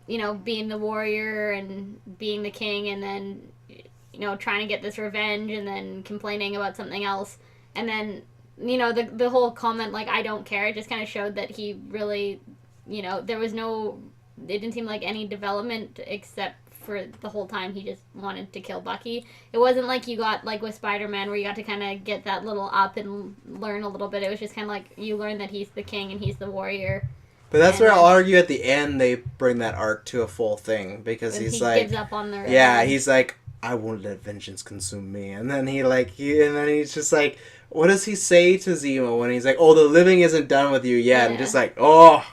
you know, being the warrior and being the king, and then, you know, trying to get this revenge, and then complaining about something else, and then, you know, the whole comment like I don't care, it just kind of showed that he really, you know, there was no, it didn't seem like any development except for the whole time he just wanted to kill Bucky. It wasn't like you got like with Spider-Man where you got to kind of get that little up and learn a little bit. It was just kind of like you learn that he's the king and he's the warrior.
But that's
And
where
then-
I'll argue at the end they bring that arc to a full thing because
and
he's
he
like,
gives up on the
yeah,
revenge.
he's like, I won't let vengeance consume me, and then and then he's just like, what does he say to Zemo when he's like, oh, the living isn't done with you yet, and
Yeah.
just like, oh,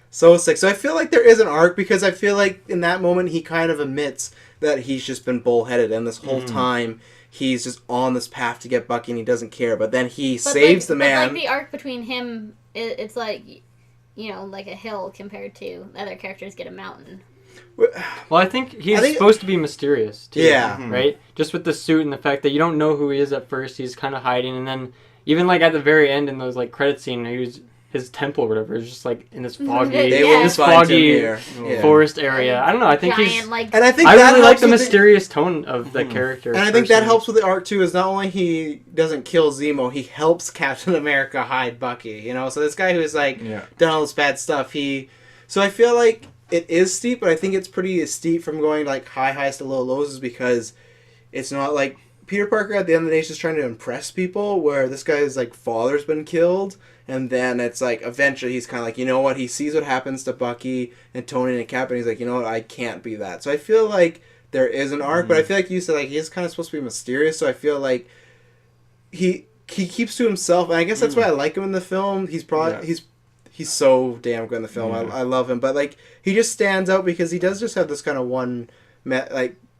so sick. So I feel like there is an arc because I feel like in that moment he kind of admits that he's just been bullheaded, and this whole time he's just on this path to get Bucky and he doesn't care, but then he
But
saves
like,
the man.
But like the arc between him, it's like, you know, like a hill compared to other characters get a mountain.
Well, I think he's
I think-
supposed to be mysterious, too.
Yeah.
Right? Just with the suit and the fact that you don't know who he is at first. He's kind of hiding. And then even, like, at the very end in those, like, credit scene, his temple or whatever is just, like, in this foggy,
They
Yeah.
will
this
find him
foggy
here. Yeah.
forest area. I don't know. I think
Giant,
he's...
like,
And I think
I
that
really like
helps
the
with
mysterious tone of the character.
And I think that
personally.
helps with the arc too. Is not only he doesn't kill Zemo, he helps Captain America hide Bucky. You know, so this guy who's like done all this bad stuff. So I feel like it is steep, but I think it's pretty steep from going like high highs to low lows, is because it's not like Peter Parker at the end of the day is just trying to impress people. Where this guy's like father's been killed, and then it's like eventually he's kind of like, you know what? He sees what happens to Bucky and Tony and Cap, and he's like, you know what? I can't be that. So I feel like there is an arc, but I feel like you said like he's kind of supposed to be mysterious. So I feel like he keeps to himself, and I guess that's why I like him in the film. He's probably he's so damn good in the film. I love him, but like he just stands out because he does just have this kind of one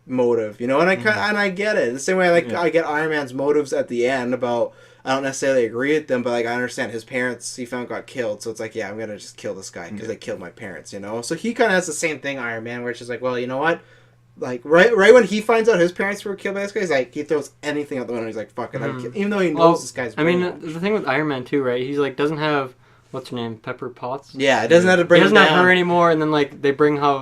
motive, you know. And I get it the same way I get Iron Man's motives at the end about. I don't necessarily agree with them, but like I understand his parents he found got killed, so it's like, yeah, I'm gonna just kill this guy because they killed my parents, you know. So he kind of has the same thing, Iron Man, where it's just like, well, you know what, like right when he finds out his parents were killed by this guy, he's like, he throws anything out the window. He's like, fuck it, even though he knows this guy's.
I mean,
brainwashed.
the thing with Iron Man too, right? He's like doesn't have what's her name, Pepper Potts.
Yeah, it doesn't have to bring
He doesn't
him
have
down.
her anymore, and then like they bring how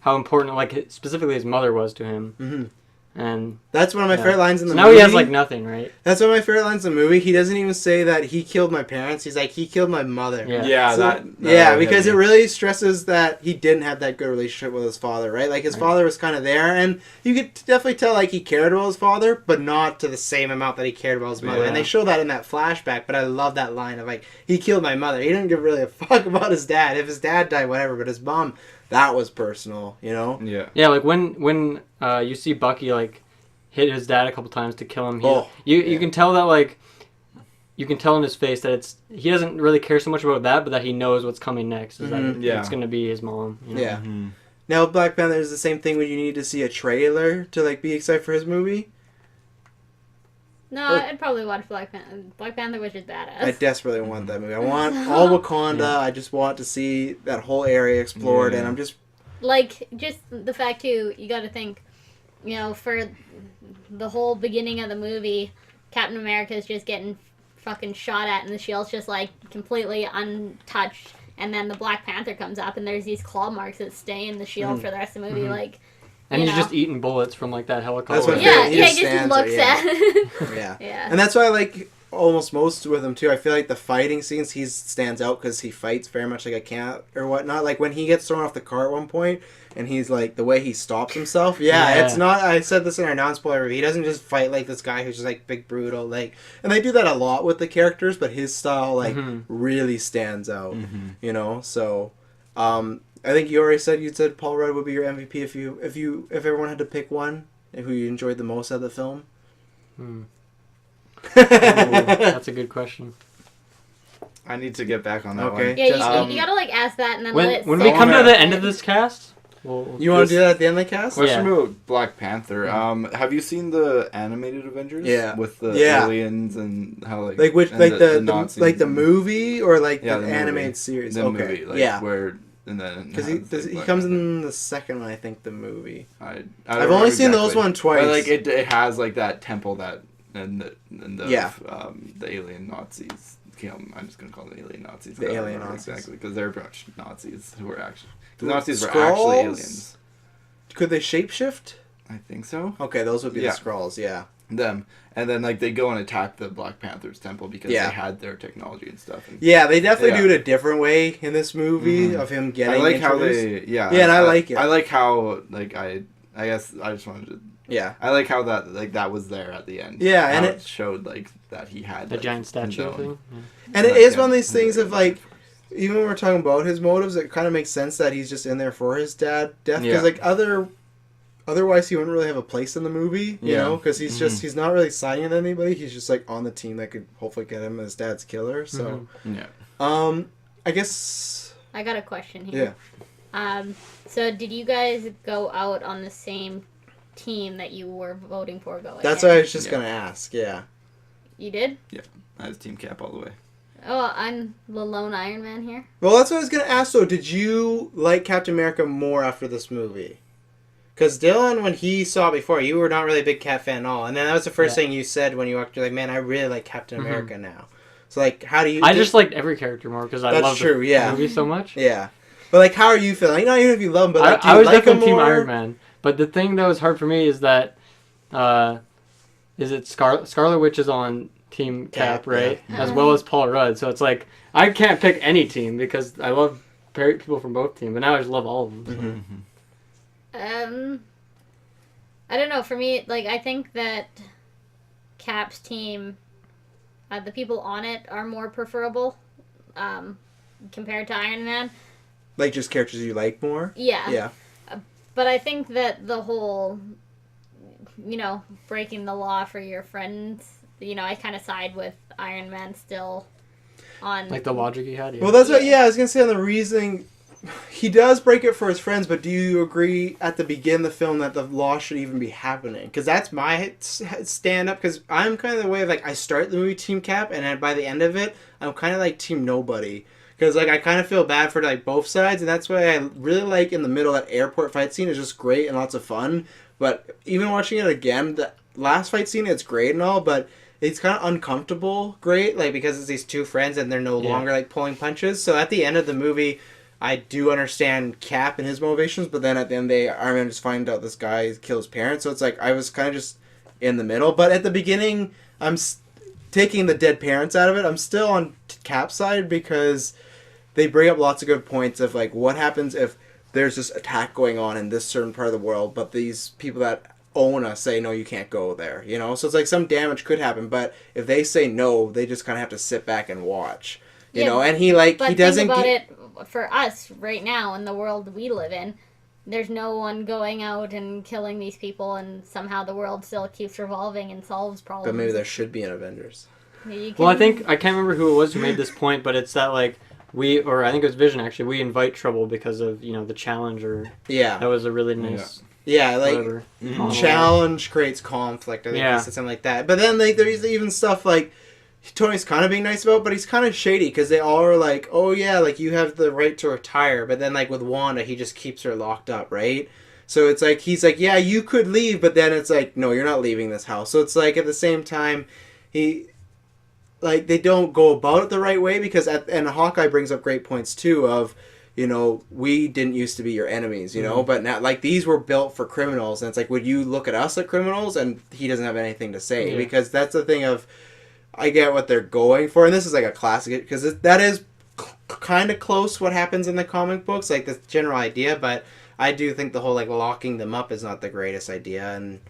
important like specifically his mother was to him, and
That's one of my favorite lines in the
so now
movie.
he has like nothing, right?
That's one of my favorite lines in the movie. He doesn't even say that he killed my parents. He's like, he killed my mother.
Yeah.
So-
that
because
hit
it
me.
really stresses that he didn't have that good relationship with his father, right? Like his father was kind of there, and you could definitely tell like he cared about his father, but not to the same amount that he cared about his mother.
Yeah.
And they show that in that flashback. But I love that line of like, he killed my mother. He didn't give really a fuck about his dad. If his dad died, whatever. But his mom, that was personal, you know.
Yeah.
Yeah, like when you see Bucky like hit his dad a couple times to kill him, you can tell that like you can tell in his face that he doesn't really care so much about that, but that he knows what's coming next. Is that it's going to be his mom. You know?
Yeah. Now Black Panther is the same thing when you need to see a trailer to like be excited for his movie.
No, I'd probably watch Black Panther. Black Panther was just badass.
I desperately want that movie. I want all Wakanda.
Yeah.
I just want to see that whole area explored, and I'm just
Like, just the fact, too, you gotta think, you know, for the whole beginning of the movie, Captain America's just getting fucking shot at, and the shield's just, like, completely untouched, and then the Black Panther comes up, and there's these claw marks that stay in the shield for the rest of the movie, like,
And
you
he's
know.
just eating bullets from like that helicopter.
That's what
Yeah,
he
yeah,
just
he just
stands
looks
there,
at it.
yeah.
Yeah.
And that's why I like almost most with him too. I feel like the fighting scenes he stands out because he fights very much like a cat or whatnot. Like when he gets thrown off the car at one point, and he's like the way he stops himself. Yeah, it's not. I said this in our non-spoiler review. He doesn't just fight like this guy who's just like big brutal. Like, and they do that a lot with the characters, but his style like really stands out. You know, so. I think you already said Paul Rudd would be your MVP if everyone had to pick one who you enjoyed the most out of the film.
Ooh, that's a good question.
I need to get back on that
Okay.
one.
Yeah, you gotta, like, ask that and then let it
When
sit.
we come to
wanna-
the end of this cast,
You want to do that at the end of the cast?
Question
Yeah.
about Black Panther. Have you seen the animated Avengers?
Yeah.
With the
Yeah.
aliens and how like
Like which,
and
like the
Nazis
like the
and-
movie or like
Yeah,
the
the
animated
movie.
series?
the
Okay,
movie, like,
yeah.
where and then
Because
has,
he
Black
comes
Panther.
in the second one, I think, the movie.
I don't
I've
remember
only seen those
exactly.
one twice.
But like it has like that temple that and the
Yeah.
the alien Nazis I'm just gonna call them alien Nazis.
The
I don't
alien
remember
Nazis.
exactly, because they're much Nazis who were actually. The
The
Nazis were actually
Skrulls?
aliens.
Could they shapeshift?
I think so.
Okay, those would be
Yeah.
the Skrulls, yeah.
Them, and then like they go and attack the Black Panther's temple because
Yeah.
they had their technology and stuff. And
Yeah, they definitely
Yeah.
do it a different way in this movie
Mhm.
of him getting
I like how
introduced.
they, yeah,
Yeah, and I like it.
I like how like I guess I just wanted to.
Yeah.
I like how that was there at the end.
Yeah,
how
and
it
it-
showed like that he had
The
like,
giant statue
his own-
thing. Yeah.
And it
like,
is
yeah,
one of these
his
things
own
of like,
force.
even when we're talking about his motives, it kind of makes sense that he's just in there for his dad death.
Yeah.
Because like otherwise he wouldn't really have a place in the movie, you
Yeah.
know? Because he's just,
Mhm.
he's not really siding with anybody. He's just like on the team that could hopefully get him as dad's killer. So,
Yeah.
I guess,
I got a question here. So did you guys go out on the same team that you were voting for going
that's
in?
what I was just
Yeah.
going to ask. Yeah.
You did?
I was Team Cap all the way.
Oh, I'm the lone Iron Man here.
Well, that's what I was going to ask though. Did you like Captain America more after this movie? Because Dylan, when he saw it before, you were not really a big Cap fan at all. And then that was the first thing you said when you walked. You're like, man, I really like Captain America now. So, like, how do you...
I just liked every character more because I
That's
love
true, yeah.
the movie so much.
Yeah. But, like, how are you feeling? Like, not even if you love him, but, like, do you
I was
like him
definitely Team
more?
Iron Man. But the thing that was hard for me is that, is it Scarlet Witch is on Team Cap,
Cap,
right?
yeah.
As well as Paul Rudd. So it's like, I can't pick any team because I love people from both teams. But now I just love all of them. So.
Mm-hmm.
I don't know. For me, like, I think that Cap's team, the people on it are more preferable compared to Iron Man.
Like, just characters you like more?
Yeah.
Yeah.
But I think that the whole, breaking the law for your friends, I kind of side with Iron Man still on...
Like the logic he had. Yeah.
Well, that's what, I was going to say on the reasoning... He does break it for his friends, but do you agree at the beginning of the film that the law should even be happening? Because that's my stand-up, because I'm kind of the way of, like, I start the movie Team Cap, and then by the end of it, I'm kind of like Team Nobody. Because, like, I kind of feel bad for, like, both sides, and that's why I really like in the middle that airport fight scene is just great and lots of fun. But even watching it again, the last fight scene, it's great and all, but it's kind of uncomfortable great, like, because it's these two friends and they're no longer, like, pulling punches. So at the end of the movie... I do understand Cap and his motivations, but then at the end, Iron Man just find out this guy killed his parents. So it's like I was kind of just in the middle. But at the beginning, I'm taking the dead parents out of it. I'm still on Cap's side because they bring up lots of good points of like what happens if there's this attack going on in this certain part of the world, but these people that own us say no, you can't go there. So it's like some damage could happen, but if they say no, they just kind of have to sit back and watch. And he doesn't.
Think about it for us right now in the world we live in. There's no one going out and killing these people, and somehow the world still keeps revolving and solves problems.
But maybe there should be an Avengers.
Well, I can't remember who it was who made this point, but it's that like I think it was Vision actually. We invite trouble because of the challenge, or that was a really nice.
Yeah, like
whatever.
challenge creates conflict. I think he said something like that. But then like there's even stuff like. Tony's kind of being nice about, but he's kind of shady because they all are like, oh yeah, like you have the right to retire. But then like with Wanda, he just keeps her locked up, right? So it's like, he's like, yeah, you could leave, but then it's like, no, you're not leaving this house. So it's like at the same time, they don't go about it the right way because and Hawkeye brings up great points too of, we didn't used to be your enemies, but now like these were built for criminals. And it's like, would you look at us like criminals? And he doesn't have anything to say because that's the thing of, I get what they're going for, and this is like a classic because that is kind of close what happens in the comic books, like the general idea. But I do think the whole like locking them up is not the greatest idea, and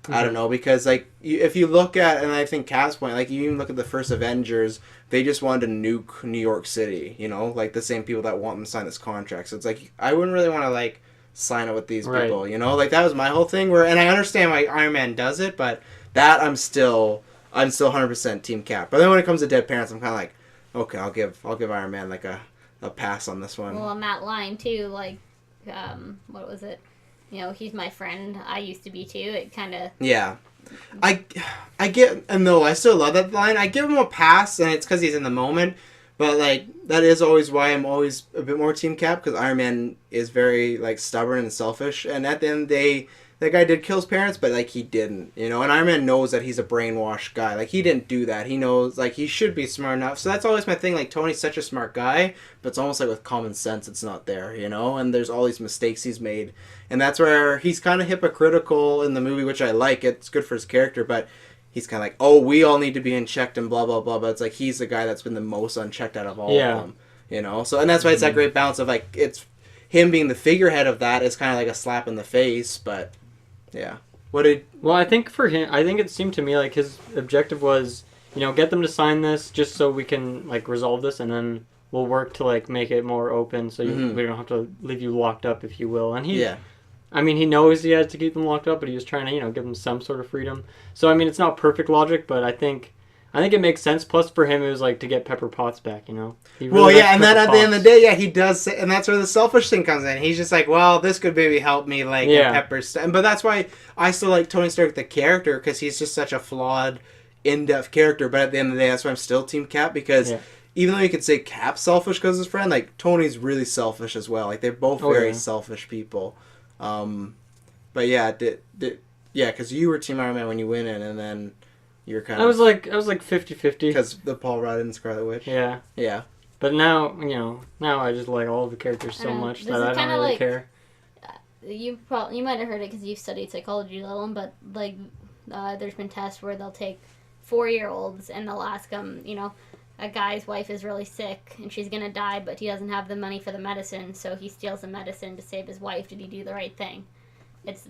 I don't know because like if you look at, and I think Cap's point, like you even look at the first Avengers, they just wanted to nuke New York City, like the same people that want them to sign this contract. So it's like I wouldn't really want to like sign up with these people, like that was my whole thing. And I understand why Iron Man does it, but that I'm still 100% Team Cap. But then when it comes to dead parents, I'm kind of like, okay, I'll give Iron Man like a pass on this one.
Well, on that line too, like, what was it? He's my friend. I used to be too. It kind of.
Yeah, I get, and no, I still love that line. I give him a pass, and it's because he's in the moment. But like that is always why I'm always a bit more Team Cap because Iron Man is very like stubborn and selfish, and at the end of the day, that guy did kill his parents, but like he didn't, you know. And Iron Man knows that he's a brainwashed guy. Like he didn't do that. He knows like he should be smart enough. So that's always my thing. Like Tony's such a smart guy, but it's almost like with common sense, it's not there, you know. And there's all these mistakes he's made, and that's where he's kind of hypocritical in the movie, which I like. It's good for his character, but he's kind of like, oh, we all need to be unchecked and blah blah blah. But it's like he's the guy that's been the most unchecked out of all of them, you know. So and that's why it's that great balance of like it's him being the figurehead of that is kind of like a slap in the face, but yeah.
Well, I think for him, I think it seemed to me like his objective was, you know, get them to sign this just so we can like resolve this, and then we'll work to like make it more open, so we don't have to leave you locked up, if you will. And I mean, he knows he has to keep them locked up, but he was trying to, you know, give them some sort of freedom. So I mean, it's not perfect logic, but I think it makes sense. Plus, for him, it was like to get Pepper Potts back, you know.
And then at the end of the day, he does, and that's where the selfish thing comes in. He's just like, well, this could maybe help me, like Pepper. But that's why I still like Tony Stark the character, because he's just such a flawed, in-depth character. But at the end of the day, that's why I'm still Team Cap, because even though you could say Cap's selfish because his friend, like Tony's really selfish as well. Like they're both very selfish people. But yeah, because you were Team Iron Man when you went in, and then. You're kind of...
I was like 50-50.
Because the Paul Rudd and Scarlet Witch?
Yeah.
Yeah.
But now, you know, I just like all of the characters so much that I don't really care.
You might have heard it because you've studied psychology a little, but like there's been tests where they'll take 4-year-olds and they'll ask them, you know, a guy's wife is really sick and she's going to die, but he doesn't have the money for the medicine, so he steals the medicine to save his wife. Did he do the right thing? It's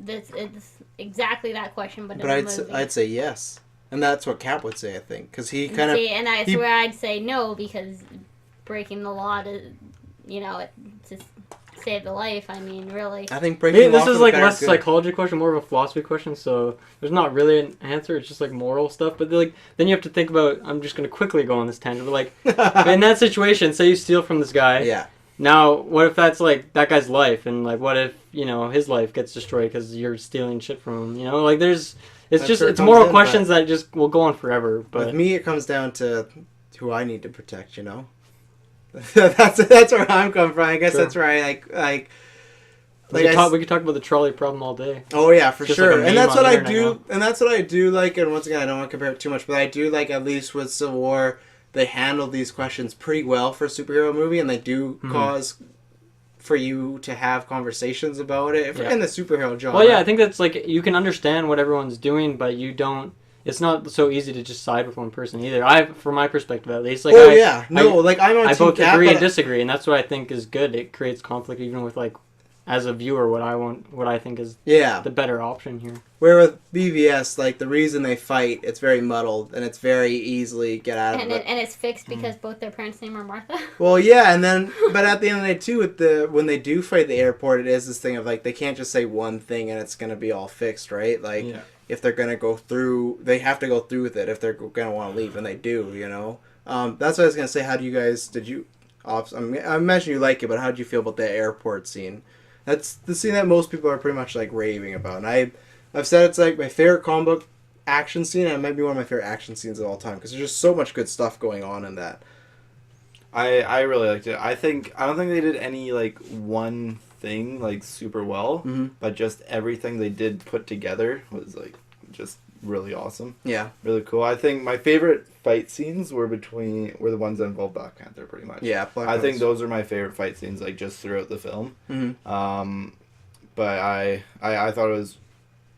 exactly that question, but in a movie.
I'd say yes. And that's what Cap would say, I think, because he kind of...
And that's where I'd say no, because breaking the law to, you know, to save the life, I mean, really...
I think breaking the law...
This is like less a psychology question, more of a philosophy question, so there's not really an answer, it's just like moral stuff, but like then you have to think about... I'm just going to quickly go on this tangent, but like, in that situation, say you steal from this guy...
Yeah.
Now, what if that's like that guy's life, and like what if, you know, his life gets destroyed because you're stealing shit from him, you know? Like there's... It's moral questions that just will go on forever. But
with me, it comes down to who I need to protect. You know, that's where I'm coming from. I guess that's where I like.
We could talk about the trolley problem all day.
Oh yeah, for sure.
Like
and that's what I do. Now. And that's what I do. Like, and once again, I don't want to compare it too much, but I do like at least with Civil War, they handle these questions pretty well for a superhero movie, and they do cause. For you to have conversations about it in the superhero genre.
Well, yeah, I think that's like you can understand what everyone's doing, but you don't. It's not so easy to just side with one person either. From my perspective at least, like
I'm on
I
Team
both
Cap,
agree and disagree, and that's what I think is good. It creates conflict even with like, as a viewer, what I think is the better option here.
Where with BVS, like the reason they fight, it's very muddled and it's very easily get out of it.
And it's fixed because both their parents' name are Martha.
Well, yeah, and then but at the end of the day too, when they do fight at the airport, it is this thing of like they can't just say one thing and it's gonna be all fixed, right? Like if they're gonna go through, they have to go through with it if they're gonna want to leave, and they do, you know. That's what I was gonna say. How do you guys? I imagine you like it, but how did you feel about the airport scene? That's the scene that most people are pretty much like raving about, and I've said it's like my favorite comic book action scene, and it might be one of my favorite action scenes of all time because there's just so much good stuff going on in that.
I really liked it. I don't think they did any like one thing like super well, but just everything they did put together was like just really awesome. Yeah, really cool. I think my favorite fight scenes were the ones that involved Black Panther, pretty much. Yeah, I think those are my favorite fight scenes, like just throughout the film. But I thought it was.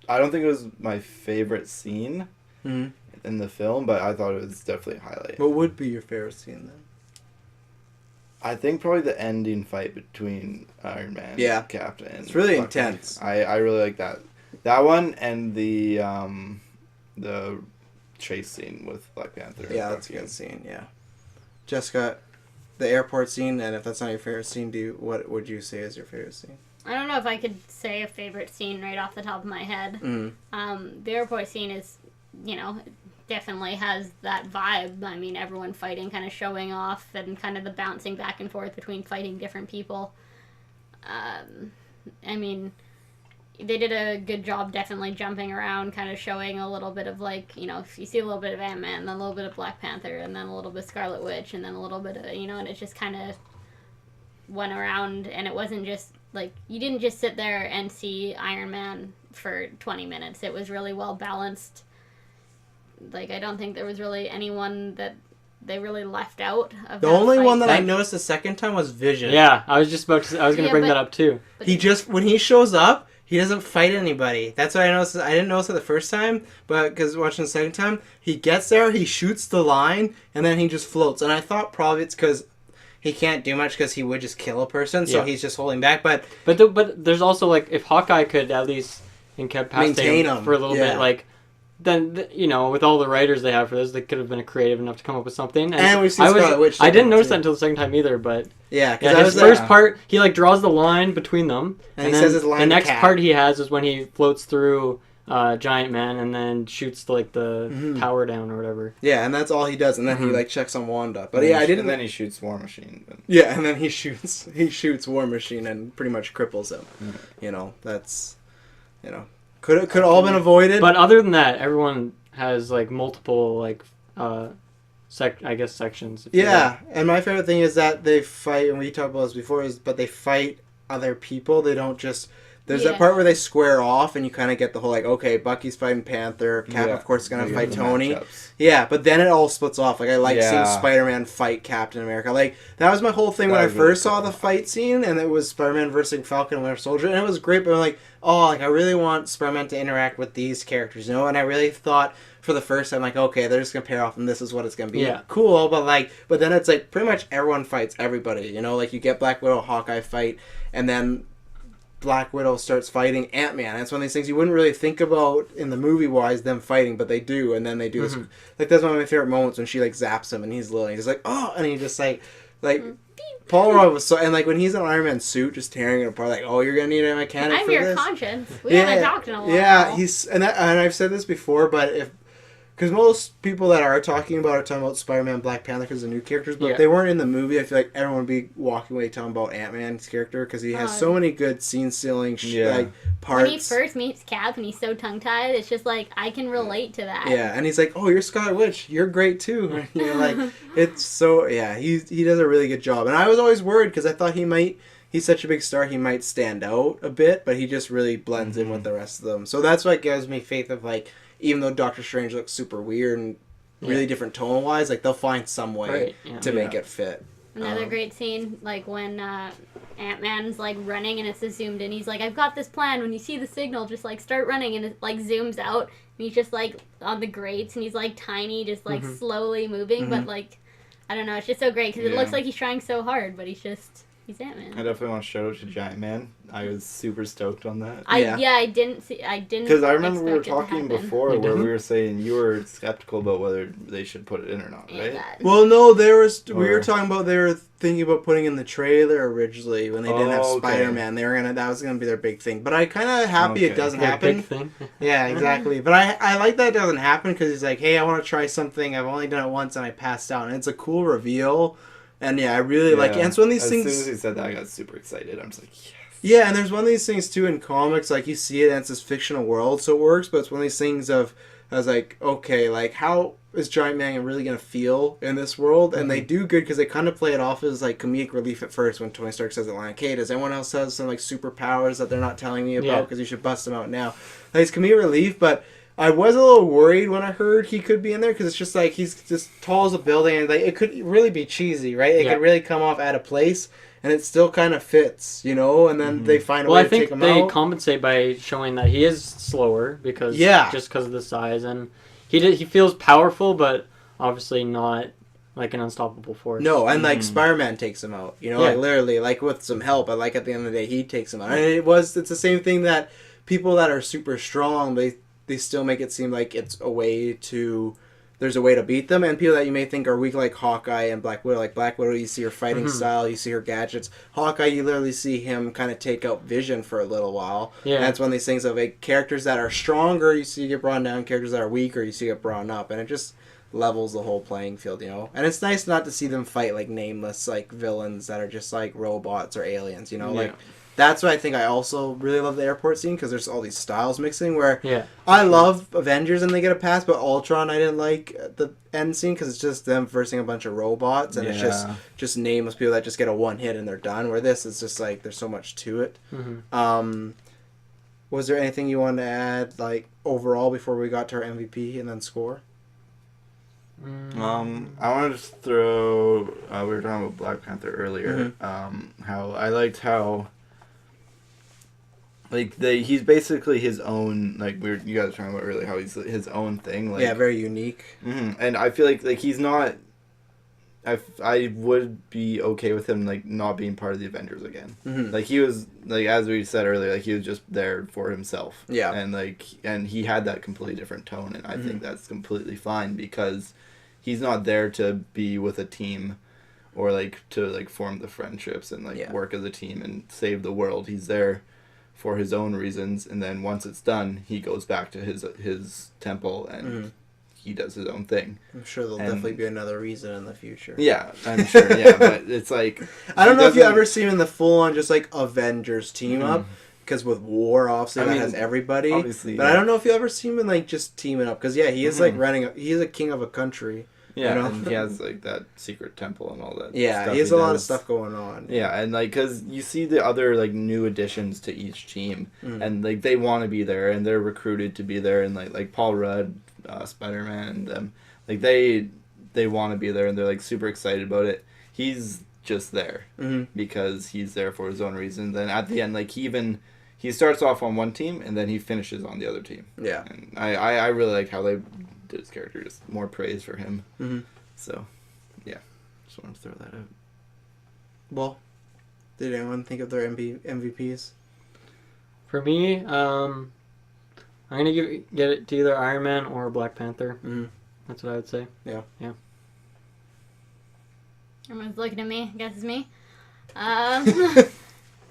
I don't think it was my favorite scene in the film, but I thought it was definitely a highlight.
What would be your favorite scene then?
I think probably the ending fight between Iron Man, Captain.
It's really intense.
I really like that. That one and the chase scene with Black Panther.
Yeah, that's a good scene. Yeah, Jessica, the airport scene, and if that's not your favorite scene, what would you say is your favorite scene?
I don't know if I could say a favorite scene right off the top of my head. The airport scene is, you know, definitely has that vibe. I mean, everyone fighting, kind of showing off, and kind of the bouncing back and forth between fighting different people. I mean, they did a good job definitely jumping around, kind of showing a little bit of, like, you know, you see a little bit of Ant-Man, then a little bit of Black Panther, and then a little bit of Scarlet Witch, and then a little bit of, you know, and it just kind of went around, and it wasn't just like you didn't just sit there and see Iron Man for 20 minutes. It was really well balanced. Like, I don't think there was really anyone that they really left out of
The
that
only
fight.
one that I noticed the second time was Vision.
Yeah, I was just about to. I was going to bring that up too.
But
He just, when he shows up, he doesn't fight anybody. That's what I noticed. I didn't notice it the first time, but because watching the second time, he gets there, he shoots the line, and then he just floats. And I thought probably it's because he can't do much because he would just kill a person, so he's just holding back. But
there's also, like, if Hawkeye could at least incapacitate
maintain
him
him
for a little bit, like, then, you know, with all the writers they have for this, they could have been creative enough to come up with something.
And we've seen Scarlet Witch.
I didn't notice that until the second time either, but
yeah,
his first part, he like draws the line between them,
and he
then
says his line
the
to
next
Cap.
part he has is when he floats through Giant Man and then shoots the tower down or whatever.
Yeah, and that's all he does, and then he like checks on Wanda. But yeah, I didn't.
And then he shoots War Machine. But...
Yeah, and then he shoots War Machine and pretty much cripples him. You know, that's, you know, could all been avoided.
But other than that, everyone has like multiple like sections.
Yeah, and my favorite thing is that they fight, and we talked about this before, but they fight other people. They don't just. There's that part where they square off, and you kind of get the whole, like, okay, Bucky's fighting Panther, Cap, of course, is going to fight Tony. Yeah, but then it all splits off. Like, I like seeing Spider-Man fight Captain America. Like, that was my whole thing when I first saw the fight scene, and it was Spider-Man versus Falcon and Winter Soldier, and it was great, but I'm like, oh, like, I really want Spider-Man to interact with these characters, you know? And I really thought, for the first time, like, okay, they're just going to pair off, and this is what it's going to be.
Yeah.
Cool, but then it's like, pretty much everyone fights everybody, you know? Like, you get Black Widow, Hawkeye fight, and then Black Widow starts fighting Ant-Man. It's one of these things you wouldn't really think about in the movie-wise, them fighting, but they do, and then they do this. Like, that's one of my favorite moments when she, like, zaps him, and he's little, and he's like, oh, and he just, like, Paul Rudd was so, and, like, when he's in Iron Man suit, just tearing it apart, like, oh, you're gonna need a mechanic for this?
I'm your conscience. We haven't talked in a while.
Yeah, and I've said this before, but because most people that are talking about Spider-Man, Black Panther because of new characters, but if they weren't in the movie, I feel like everyone would be walking away talking about Ant-Man's character because he has so many good scene-stealing like parts.
When he first meets Cap and he's so tongue-tied, it's just like, I can relate to that.
Yeah, and he's like, oh, you're Scarlet Witch. You're great, too. You know, like, it's so, yeah, he does a really good job. And I was always worried because I thought he's such a big star, he might stand out a bit, but he just really blends in with the rest of them. So that's what gives me faith of, like, even though Doctor Strange looks super weird and really different tone-wise, like, they'll find some way to make it fit.
Another great scene, like, when Ant-Man's, like, running and it's zoomed in. He's like, I've got this plan. When you see the signal, just, like, start running. And it, like, zooms out. And he's just, like, on the grates. And he's, like, tiny, just, like, slowly moving. But, like, I don't know. It's just so great. Because it looks like he's trying so hard. But he's Ant-Man.
I definitely want to shout out to Giant Man. I was super stoked on that.
I didn't
because I remember we were talking before where we were saying you were skeptical about whether they should put it in or not, right?
Well, no, we were talking about they were thinking about putting in the trailer originally when they didn't have Spider-Man. That was gonna be their big thing. But I kind of happy it doesn't happen.
Big thing.
Yeah, exactly. But I like that it doesn't happen because he's like, hey, I want to try something. I've only done it once and I passed out, and it's a cool reveal. And yeah, I really like it. And it's one of these things.
As soon as he said that, I got super excited. I'm just like, yes.
Yeah, and there's one of these things too in comics, like you see it and it's this fictional world, so it works, but it's one of these things of, I was like, okay, like how is Giant Man really going to feel in this world? And they do good because they kind of play it off as like comedic relief at first when Tony Stark says it like, hey, does anyone else have some like superpowers that they're not telling me about because you should bust them out now? Like, it's comedic relief, but I was a little worried when I heard he could be in there because it's just like he's just tall as a building and like it could really be cheesy, right? It could really come off out of place. And it still kind of fits, you know, and then they find a way to take him out.
Well, I think they compensate by showing that he is slower because just because of the size, and he feels powerful, but obviously not like an unstoppable force.
No, and like Spider-Man takes him out, you know, like literally, like with some help, but like at the end of the day, he takes him out. And it's the same thing that people that are super strong, they still make it seem like it's a way to. There's a way to beat them, and people that you may think are weak, like Hawkeye and Black Widow. Like Black Widow, you see her fighting style, you see her gadgets. Hawkeye, you literally see him kind of take out Vision for a little while. Yeah, and that's one of these things of like characters that are stronger, you see get brought down. Characters that are weaker, you see get brought up, and it just levels the whole playing field, you know. And it's nice not to see them fight like nameless like villains that are just like robots or aliens, you know. Like that's why I think I also really love the airport scene, because there's all these styles mixing where
Yeah.
I love Avengers and they get a pass, but Ultron I didn't like the end scene because it's just them versing a bunch of robots and it's just nameless people that just get a one hit and they're done. Where this is just like there's so much to it.
Mm-hmm.
Was there anything you wanted to add like overall before we got to our MVP and then score?
I want to just throw. We were talking about Black Panther earlier. How I liked how. Like he's basically his own. Like you guys were talking about earlier, how he's his own thing. Like,
yeah, very unique.
And I feel like he's not. I would be okay with him like not being part of the Avengers again. Like he was like as we said earlier, like he was just there for himself.
Yeah,
and he had that completely different tone, and I think that's completely fine because he's not there to be with a team or like to like form the friendships and like work as a team and save the world. He's there for his own reasons, and then once it's done, he goes back to his temple and he does his own thing.
I'm sure there'll definitely be another reason in the future.
Yeah, I'm sure. Yeah, but it's like
I don't know if you ever see him in the full on just like Avengers team up. Because with War, obviously, that has everybody.
Obviously,
but I don't know if you ever see him in like just teaming up. Because he is like he's a king of a country.
Yeah,
you know?
and he has like that secret temple and all that.
Yeah,
stuff
he has a lot of stuff going on.
Yeah, and like because you see the other like new additions to each team, and like they want to be there and they're recruited to be there, and like Paul Rudd, Spider-Man, and them, like they want to be there and they're like super excited about it. He's just there because he's there for his own reasons. And at the end, like he starts off on one team and then he finishes on the other team.
Yeah,
and I really like how they did his character, just more praise for him. So, yeah, just wanted to throw that out.
Well, did anyone think of their MVPs?
For me, I'm gonna get it to either Iron Man or Black Panther. That's what I would say.
Yeah.
Everyone's looking at me. I guess it's me. I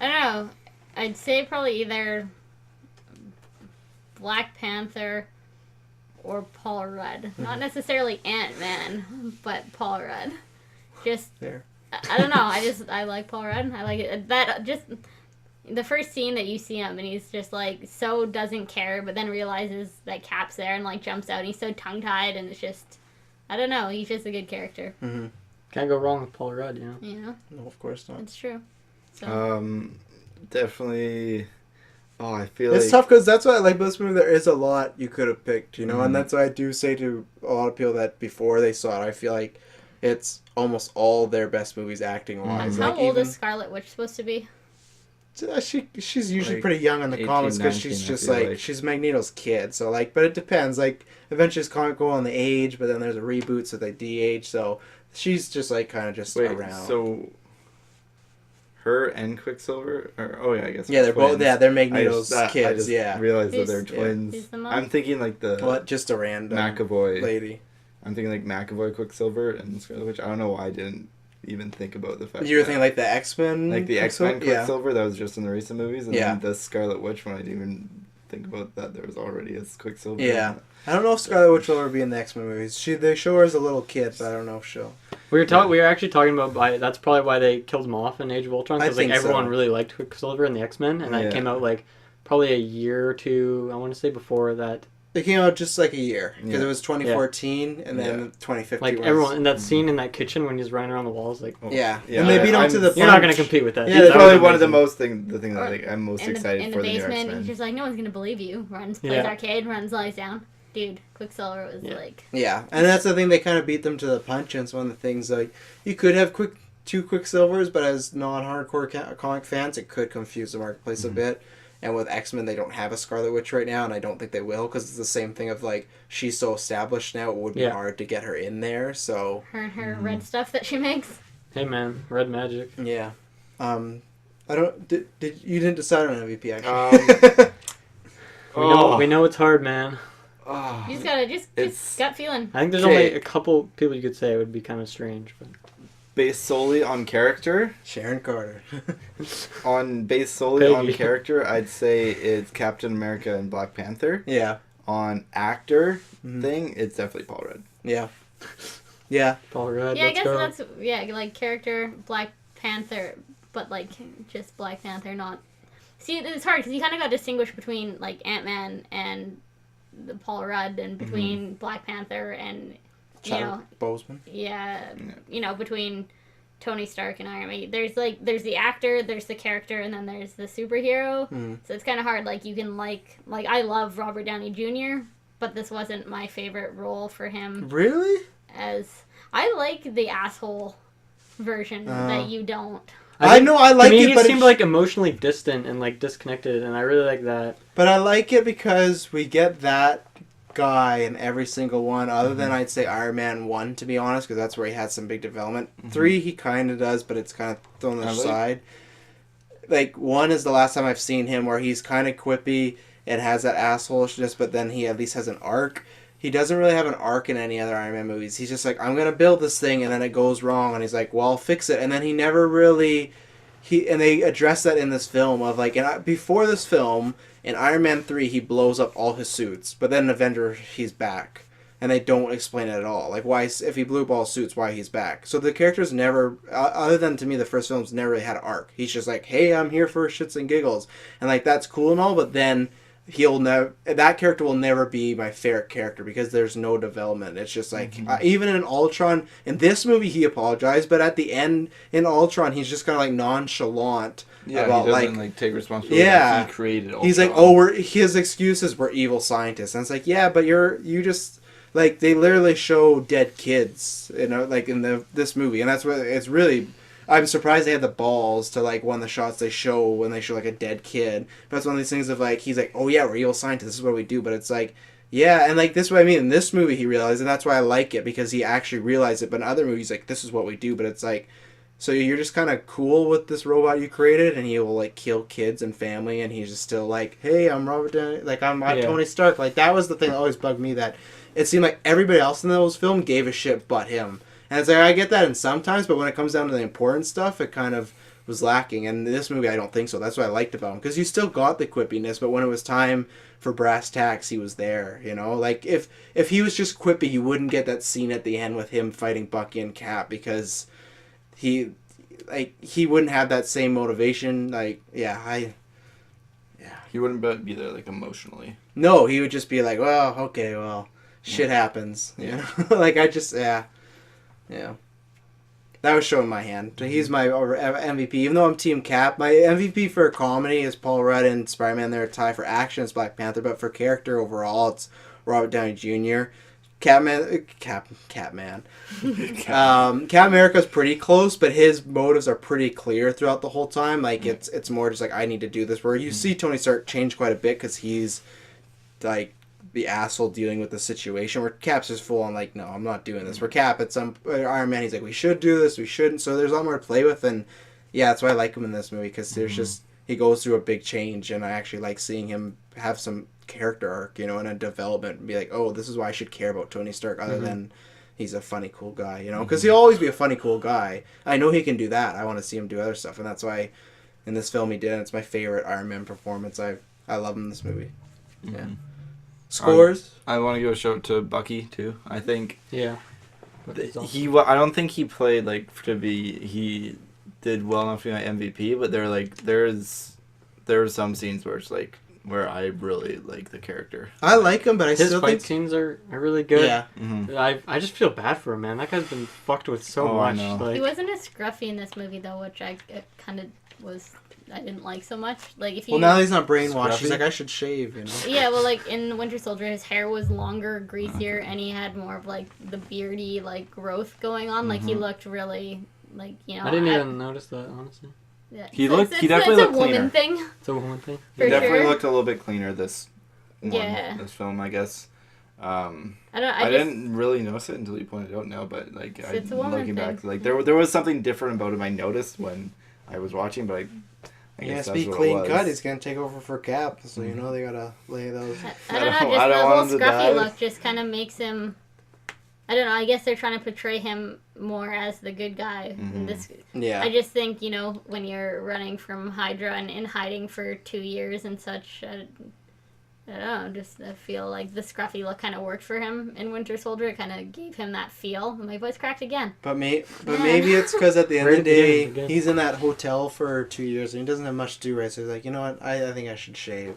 don't know. I'd say probably either Black Panther or Paul Rudd. Not necessarily Ant-Man, but Paul Rudd. Just
Fair.
I don't know. I like Paul Rudd. I like it. That just the first scene that you see him and he's just like so doesn't care, but then realizes that Cap's there and like jumps out. And he's so tongue-tied and it's just I don't know. He's just a good character.
Can't go wrong with Paul Rudd, you know.
Yeah.
No, of course not.
It's true. So.
Definitely. Oh, I feel
it's
like
tough because that's why I like this movie. There is a lot you could have picked, you know, and that's why I do say to a lot of people that before they saw it, I feel like it's almost all their best movies acting wise.
How
like
old
even,
is Scarlet Witch supposed to be?
She's usually
Like
pretty young in the
18,
comics because
19,
she's
I
just
feel
like
like.
she's Magneto's kid. So like, but it depends. Like eventually, this comic go on the age, but then there's a reboot, so they de-age. So she's just like kind of just around.
So her and Quicksilver, I guess
yeah, they're
twins.
both they're Magneto's kids.
I just realized that they're
Who's-
twins.
who's the mom?
I'm thinking like the
What? Just a random
McAvoy
lady.
I'm thinking like McAvoy, Quicksilver, and Scarlet Witch. I don't know why I didn't even think about the fact
You were
that,
thinking like the X-Men?
like the X-Men
Yeah.
Quicksilver that was just in the recent movies, and
Yeah.
then the Scarlet Witch when I didn't even think about that there was already a Quicksilver.
Yeah. I don't know if Scarlet Witch will ever be in the X-Men movies. They show her as a little kid, but I don't know if she'll.
We were actually talking about that's probably why they killed him off in Age of Ultron, because like
think so.
everyone really liked Quicksilver and the X-Men, and that
Yeah.
came out like probably a year or two, I want to say, before that.
It came out just like a year because
Yeah.
it was 2014 and then
Yeah.
2015.
Like
was...
everyone in that scene in that kitchen when he's running around the walls, like
Yeah.
Yeah,
And they beat him
I'm-
to the.
you're not
punch.
gonna compete with that.
Yeah,
It's
they
That
probably
was
one of the
amazing.
the thing that like, I'm most excited
in
for
the
the new
basement,
X-Men.
he's just like, no one's gonna believe you. Runs, plays
Yeah.
arcade, runs, lies down. Dude, Quicksilver was
Yeah.
like.
Yeah, and that's the thing. They kind of beat them to the punch, and it's one of the things like you could have two Quicksilvers, but as non-hardcore comic fans, it could confuse the marketplace a bit. And with X-Men, they don't have a Scarlet Witch right now, and I don't think they will because it's the same thing of like she's so established now, it would be hard to get her in there. So
Her red stuff that she makes.
Hey man, red magic.
yeah, I don't. Did you didn't decide on MVP actually?
We know it's hard, man.
You just gotta just
It's-
gut feeling.
I think there's
Okay.
only a couple people you could say it would be kind of strange, but
Based solely on character,
Sharon Carter.
based solely on
Peggy.
character, I'd say it's Captain America and Black Panther.
Yeah.
On actor thing, it's definitely Paul Rudd.
Yeah. Yeah.
Paul Rudd.
Yeah, I
let's
guess
go.
that's like character Black Panther, but like just Black Panther, not See, it's hard because you kind of got to distinguish between like Ant-Man and the Paul Rudd, and between Black Panther and
Boseman.
Between Tony Stark and Iron Man. There's the actor, there's the character, and then there's the superhero. So it's kind of hard. Like you can like I love Robert Downey Jr., but this wasn't my favorite role for him.
Really?
As I like the asshole version that you don't.
I know I like it, but
it seemed like emotionally distant and like disconnected, and I really like that.
But I like it because we get that guy in every single one, other than I'd say Iron Man 1, to be honest, because that's where he had some big development. 3 he kind of does, but it's kind of thrown to the side. Like 1 is the last time I've seen him where he's kind of quippy and has that assholishness, but then he at least has an arc. He doesn't really have an arc in any other Iron Man movies. He's just like, I'm going to build this thing, and then it goes wrong, and he's like, well, I'll fix it. And then he never really... And they address that in this film of like, before this film, in Iron Man 3, he blows up all his suits. But then in Avenger, he's back. And they don't explain it at all. Like, why, if he blew up all his suits, why he's back. So the character's never, other than to me, the first film's never really had an arc. He's just like, hey, I'm here for shits and giggles. And like, that's cool and all, but then... that character will never be my favorite character because there's no development. It's just like even in Ultron, in this movie he apologized, but at the end in Ultron he's just kind of like nonchalant about
he doesn't like take responsibility.
Yeah,
he created Ultron.
He's like, his excuses were evil scientists, and it's like, yeah, but you just like they literally show dead kids, like in this movie, and that's what it's really. I'm surprised they had the balls to, like, one of the shots they show when they show, like, a dead kid. But it's one of these things of, like, he's like, oh, yeah, we're evil scientists. This is what we do. But it's like, yeah, and, like, this is what I mean. In this movie, he realized, and that's why I like it, because he actually realized it. But in other movies, like, this is what we do. But it's like, so you're just kind of cool with this robot you created, and he will, like, kill kids and family, and he's just still like, hey, I'm Robert Downey, like, I'm Tony Stark. Like, that was the thing that always bugged me, that it seemed like everybody else in those films gave a shit but him. And it's like, I get that in sometimes, but when it comes down to the important stuff, it kind of was lacking. And in this movie, I don't think so. That's what I liked about him. Because you still got the quippiness, but when it was time for brass tacks, he was there, Like, if he was just quippy, you wouldn't get that scene at the end with him fighting Bucky and Cap, because he wouldn't have that same motivation. Like,
He wouldn't be there, like, emotionally.
No, he would just be like, well, okay, well, shit happens. Like, Yeah. That was showing my hand. He's my MVP. Even though I'm Team Cap, my MVP for comedy is Paul Rudd and Spider-Man. They're a tie. For action, it's Black Panther. But for character overall, it's Robert Downey Jr. Catman. Captain America's pretty close, but his motives are pretty clear throughout the whole time. Like, it's more just like, I need to do this. Where you see Tony Stark change quite a bit because he's, like, the asshole dealing with the situation, where Cap's just full on like, no, I'm not doing this. Where Cap at some Iron Man, he's like, we should do this, we shouldn't. So there's a lot more to play with, and yeah, that's why I like him in this movie, because there's just, he goes through a big change, and I actually like seeing him have some character arc, and a development, and be like, oh, this is why I should care about Tony Stark, other than he's a funny, cool guy, because he'll always be a funny, cool guy. I know he can do that. I want to see him do other stuff, and that's why in this film he did, and it's my favorite Iron Man performance. I love him in this movie. Yeah. Scores?
I want to give a shout out to Bucky too. I think
I
don't think he played he did well enough to be my MVP, but there are some scenes where it's like where I really like the character.
I like him, but I
his
still
fight
think
scenes are really good.
Yeah.
I just feel bad for him, man. That guy's been fucked with so much.
I know.
Like,
He wasn't as scruffy in this movie though, which I didn't like so much. Like, if you...
Well, now he's not brainwashed.
Scruffy?
He's like, I should shave,
Yeah, well, like, in Winter Soldier, his hair was longer, greasier, and he had more of, like, the beardy, like, growth going on. Like, he looked really, like,
I didn't even notice that, honestly.
Yeah.
He definitely looked
It's a woman
cleaner.
thing.
It's a woman thing.
For
He definitely
sure.
looked a little bit cleaner this film, I guess. I didn't really notice it until you pointed it out now, but like
It's a woman
looking back,
thing.
like there was something different about him I noticed when I was watching, but I
He has
guess
to
that's
be
what
clean
it was.
cut. He's going to take over for Cap, so they got to lay those.
I don't know,
I
just
don't
the whole
want him to die.
scruffy look just kind of makes him... I don't know, I guess they're trying to portray him more as the good guy. In this,
Yeah.
I just think, when you're running from Hydra and in hiding for 2 years and such, I I don't know, just I feel like the scruffy look kind of worked for him in Winter Soldier. It kind of gave him that feel. My voice cracked again.
But maybe it's because at the end of the
Right
day,
again.
he's in that hotel for 2 years and he doesn't have much to do, right? So he's like, you know what? I think I should shave.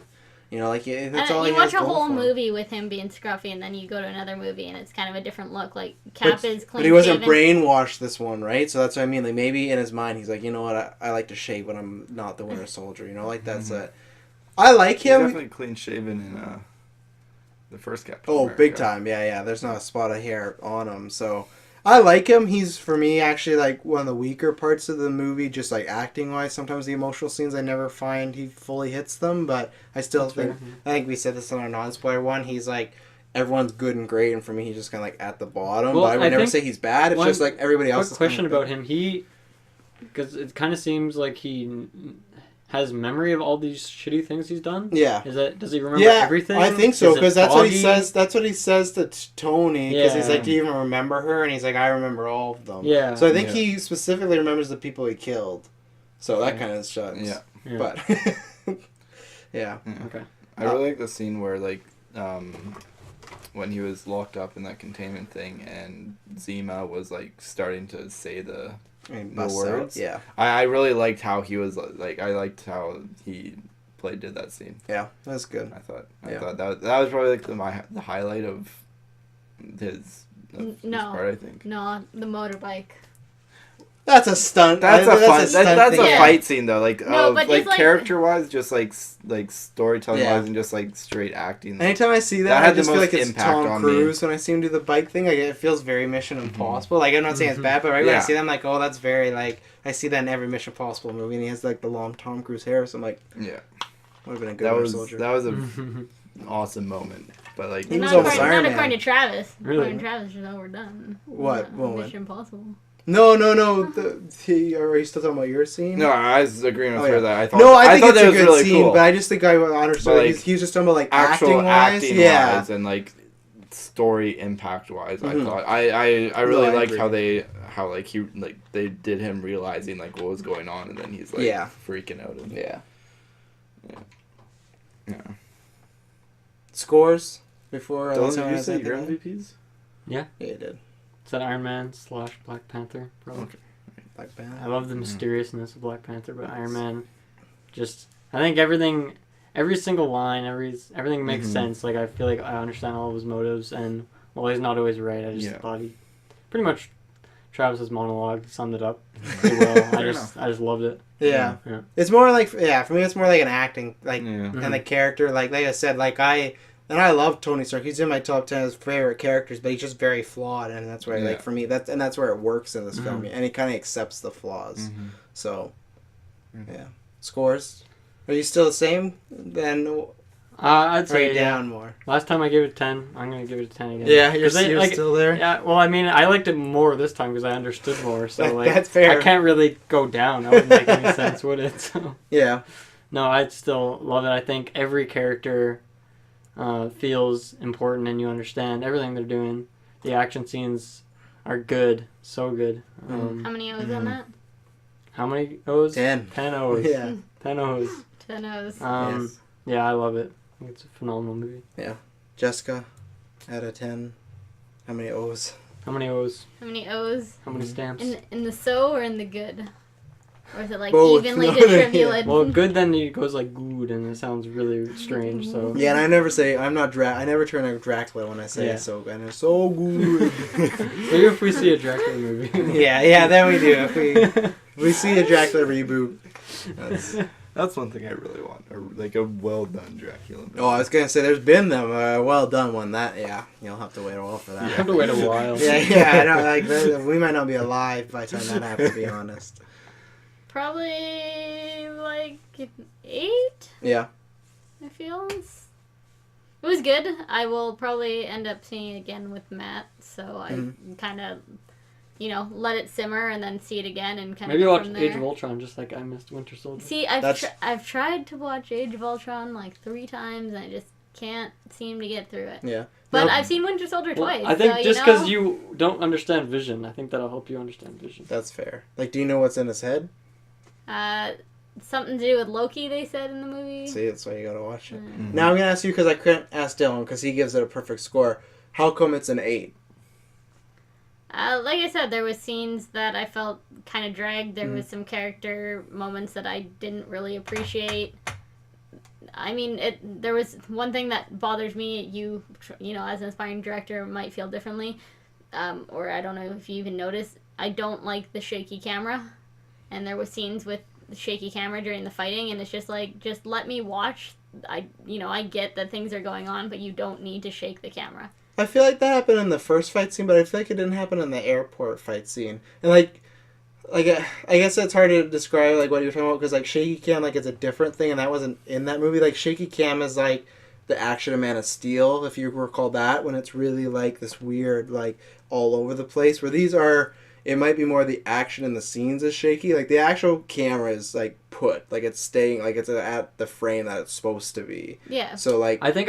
You know, like that's all he
You
has
watch a
going
whole
for him.
movie with him being scruffy, and then you go to another movie and it's kind of a different look. Like Cap is clean.
But he wasn't
shaven.
brainwashed this one, right? So that's what I mean. Like maybe in his mind, he's like, you know what? I like to shave when I'm not the Winter Soldier. You know, like that's it. I like
He's
him.
definitely clean shaven in the first Captain
Oh,
America.
big time. Yeah. There's not a spot of hair on him. So I like him. He's, for me, actually, like, one of the weaker parts of the movie, just, like, acting-wise. Sometimes the emotional scenes, I never find he fully hits them, but I still think, I think we said this in our non-spoiler one, he's, like, everyone's good and great, and for me, he's just kind of, like, at the bottom,
Well,
but I would
I
never
think
say he's bad. It's just, like, everybody else
Quick
is
question
kinda
about him. Because it kind of seems like he has memory of all these shitty things he's done.
Yeah.
Does he remember
Yeah,
everything?
I think so,
Is it
because that's what he
foggy?
says. That's what he says to Tony. Because he's
Yeah.
like, "Do you even remember her?" And he's like, "I remember all of them."
Yeah.
So I think
Yeah.
he specifically remembers the people he killed. So that
Okay.
kind of sucks.
Yeah.
Yeah.
But yeah,
Okay.
I really like the scene where, like, when he was locked up in that containment thing and Zima was, like, starting to say the
I mean,
the
busts out,
words.
Yeah,
I really liked how he was, like, I liked how he did that scene.
yeah, that's good.
I thought
Yeah.
that was probably, like, the highlight of his
No.
part, I think.
No, the motorbike.
That's a stunt.
That's a fun.
stunt
That's
thing.
a
Yeah.
fight scene though. Like,
No, but
like
just, like-
character wise, just like storytelling
Yeah.
wise, and just like straight acting.
Anytime I see that,
That
I
had the
just feel
most
like it's
impact
Tom
on me.
Cruise when I see him do the bike thing. Like it feels very Mission Impossible. Like I'm not saying it's bad, but right when I
Yeah.
see that, I'm like, oh, that's very like I see that in every Mission Impossible movie, and he has like the long Tom Cruise hair. So I'm like,
Yeah,
would have been a good
that
Winter
was
Soldier.
an awesome moment. But like,
He was
Not
almost
according,
Iron
not
Man.
according to Travis.
Really?
According to Travis, you know we're done.
What
Yeah,
moment?
Mission Impossible.
No. Are you still talking about your scene?
no, I was agreeing with
Oh,
her
yeah.
that I thought.
No, I think
thought
it's
that
a
was
good
really
scene,
cool.
but I just think I understood.
But, like,
He was just talking about like
actual
acting-wise.
acting
Yeah.
wise and like story impact wise,
Mhm.
I thought I really
I
liked
agree.
how they did him realizing like what was going on, and then he's like
Yeah.
freaking out. And,
Yeah.
yeah.
Scores before.
Don't
let's
you
have
say
anything
your
else?
MVPs?
Yeah, you did.
Is that Iron Man / Black Panther? Probably.
Okay.
Black Panther.
I love the mysteriousness of Black Panther, but Iron Man, I think every single line, everything makes
Mhm.
sense. Like I feel like I understand all of his motives, and while he's not always right, I just
Yeah.
thought he, pretty much, Travis's monologue summed it up pretty well.
Fair
I just loved it.
Yeah.
Yeah.
It's more like for me it's more like an acting like
Yeah.
Mhm.
and the character like I said like I love Tony Stark. He's in my top 10 as favorite characters, but he's just very flawed, and that's where
Yeah.
like for me that's where it works in this film,
Mhm.
and he kind of accepts the flaws.
Mhm.
So
Mhm.
yeah, scores. Are you still the same? Then
I'd
are you
say
down more?
last time I gave it a 10. I'm gonna give it a 10 again.
Yeah, you're
'Cause they, like,
still there.
Yeah, well, I mean, I liked it more this time because I understood more. So like,
That's fair.
I can't really go down. That wouldn't make any sense, would it? So.
Yeah.
No, I still love it. I think every character feels important and you understand everything they're doing. The action scenes are good. So good.
How many O's on that?
How many O's?
10.
10 O's.
Yeah.
10 O's.
10 O's.
Yes.
Yeah, I love it. I think it's a phenomenal movie.
Jessica, out of 10, how many O's?
How many O's?
How many O's?
How many stamps?
In the so or in the good? Or is it like
Both.
evenly
Yeah.
distributed?
Well, good then it goes like good and it sounds really strange. So
Yeah, and I never say I never turn a Dracula when I say
Yeah.
it's so good. And it's so good.
maybe if we see a Dracula movie.
yeah, then we do. If we see a Dracula reboot.
That's one thing I really want, like a well done Dracula movie.
Oh, I was gonna say there's been them well done one that you'll have to wait a while for
You
that.
have to wait a while.
yeah, I know. Like we might not be alive by the time that happens. To be honest.
Probably like 8,
Yeah.
I feel. It was good. I will probably end up seeing it again with Matt, so I kind of, let it simmer and then see it again and kind of
Maybe
go
watch
from there.
Age of Ultron just like I missed Winter Soldier.
See, I've tried to watch Age of Ultron like 3 times and I just can't seem to get through it.
Yeah.
But
No.
I've seen Winter Soldier
Well,
twice.
I think
so,
just because you don't understand Vision, I think that'll help you understand Vision.
That's fair. Like, do you know what's in his head?
something to do with Loki, they said in the movie.
See, that's why you gotta watch it.
Mm.
Now I'm gonna ask you, because I couldn't ask Dylan because he gives it a perfect score. How come it's an 8?
Like I said, there was scenes that I felt kind of dragged. There
Mm.
was some character moments that I didn't really appreciate. I mean, there was one thing that bothers me. You know, as an aspiring director, might feel differently, or I don't know if you even noticed. I don't like the shaky camera, and there was scenes with the shaky camera during the fighting, and it's just like, just let me watch. I get that things are going on, but you don't need to shake the camera.
I feel like that happened in the first fight scene, but I feel like it didn't happen in the airport fight scene. And like I guess it's hard to describe like what you're talking about, because like shaky cam, like, it's a different thing, and that wasn't in that movie. Like shaky cam is like the action of Man of Steel, if you recall that, when it's really like this weird, like, all over the place. Where these are, it might be more the action in the scenes is shaky. Like the actual camera is like put, like it's staying, like it's at the frame that it's supposed to be.
Yeah.
So like,
I think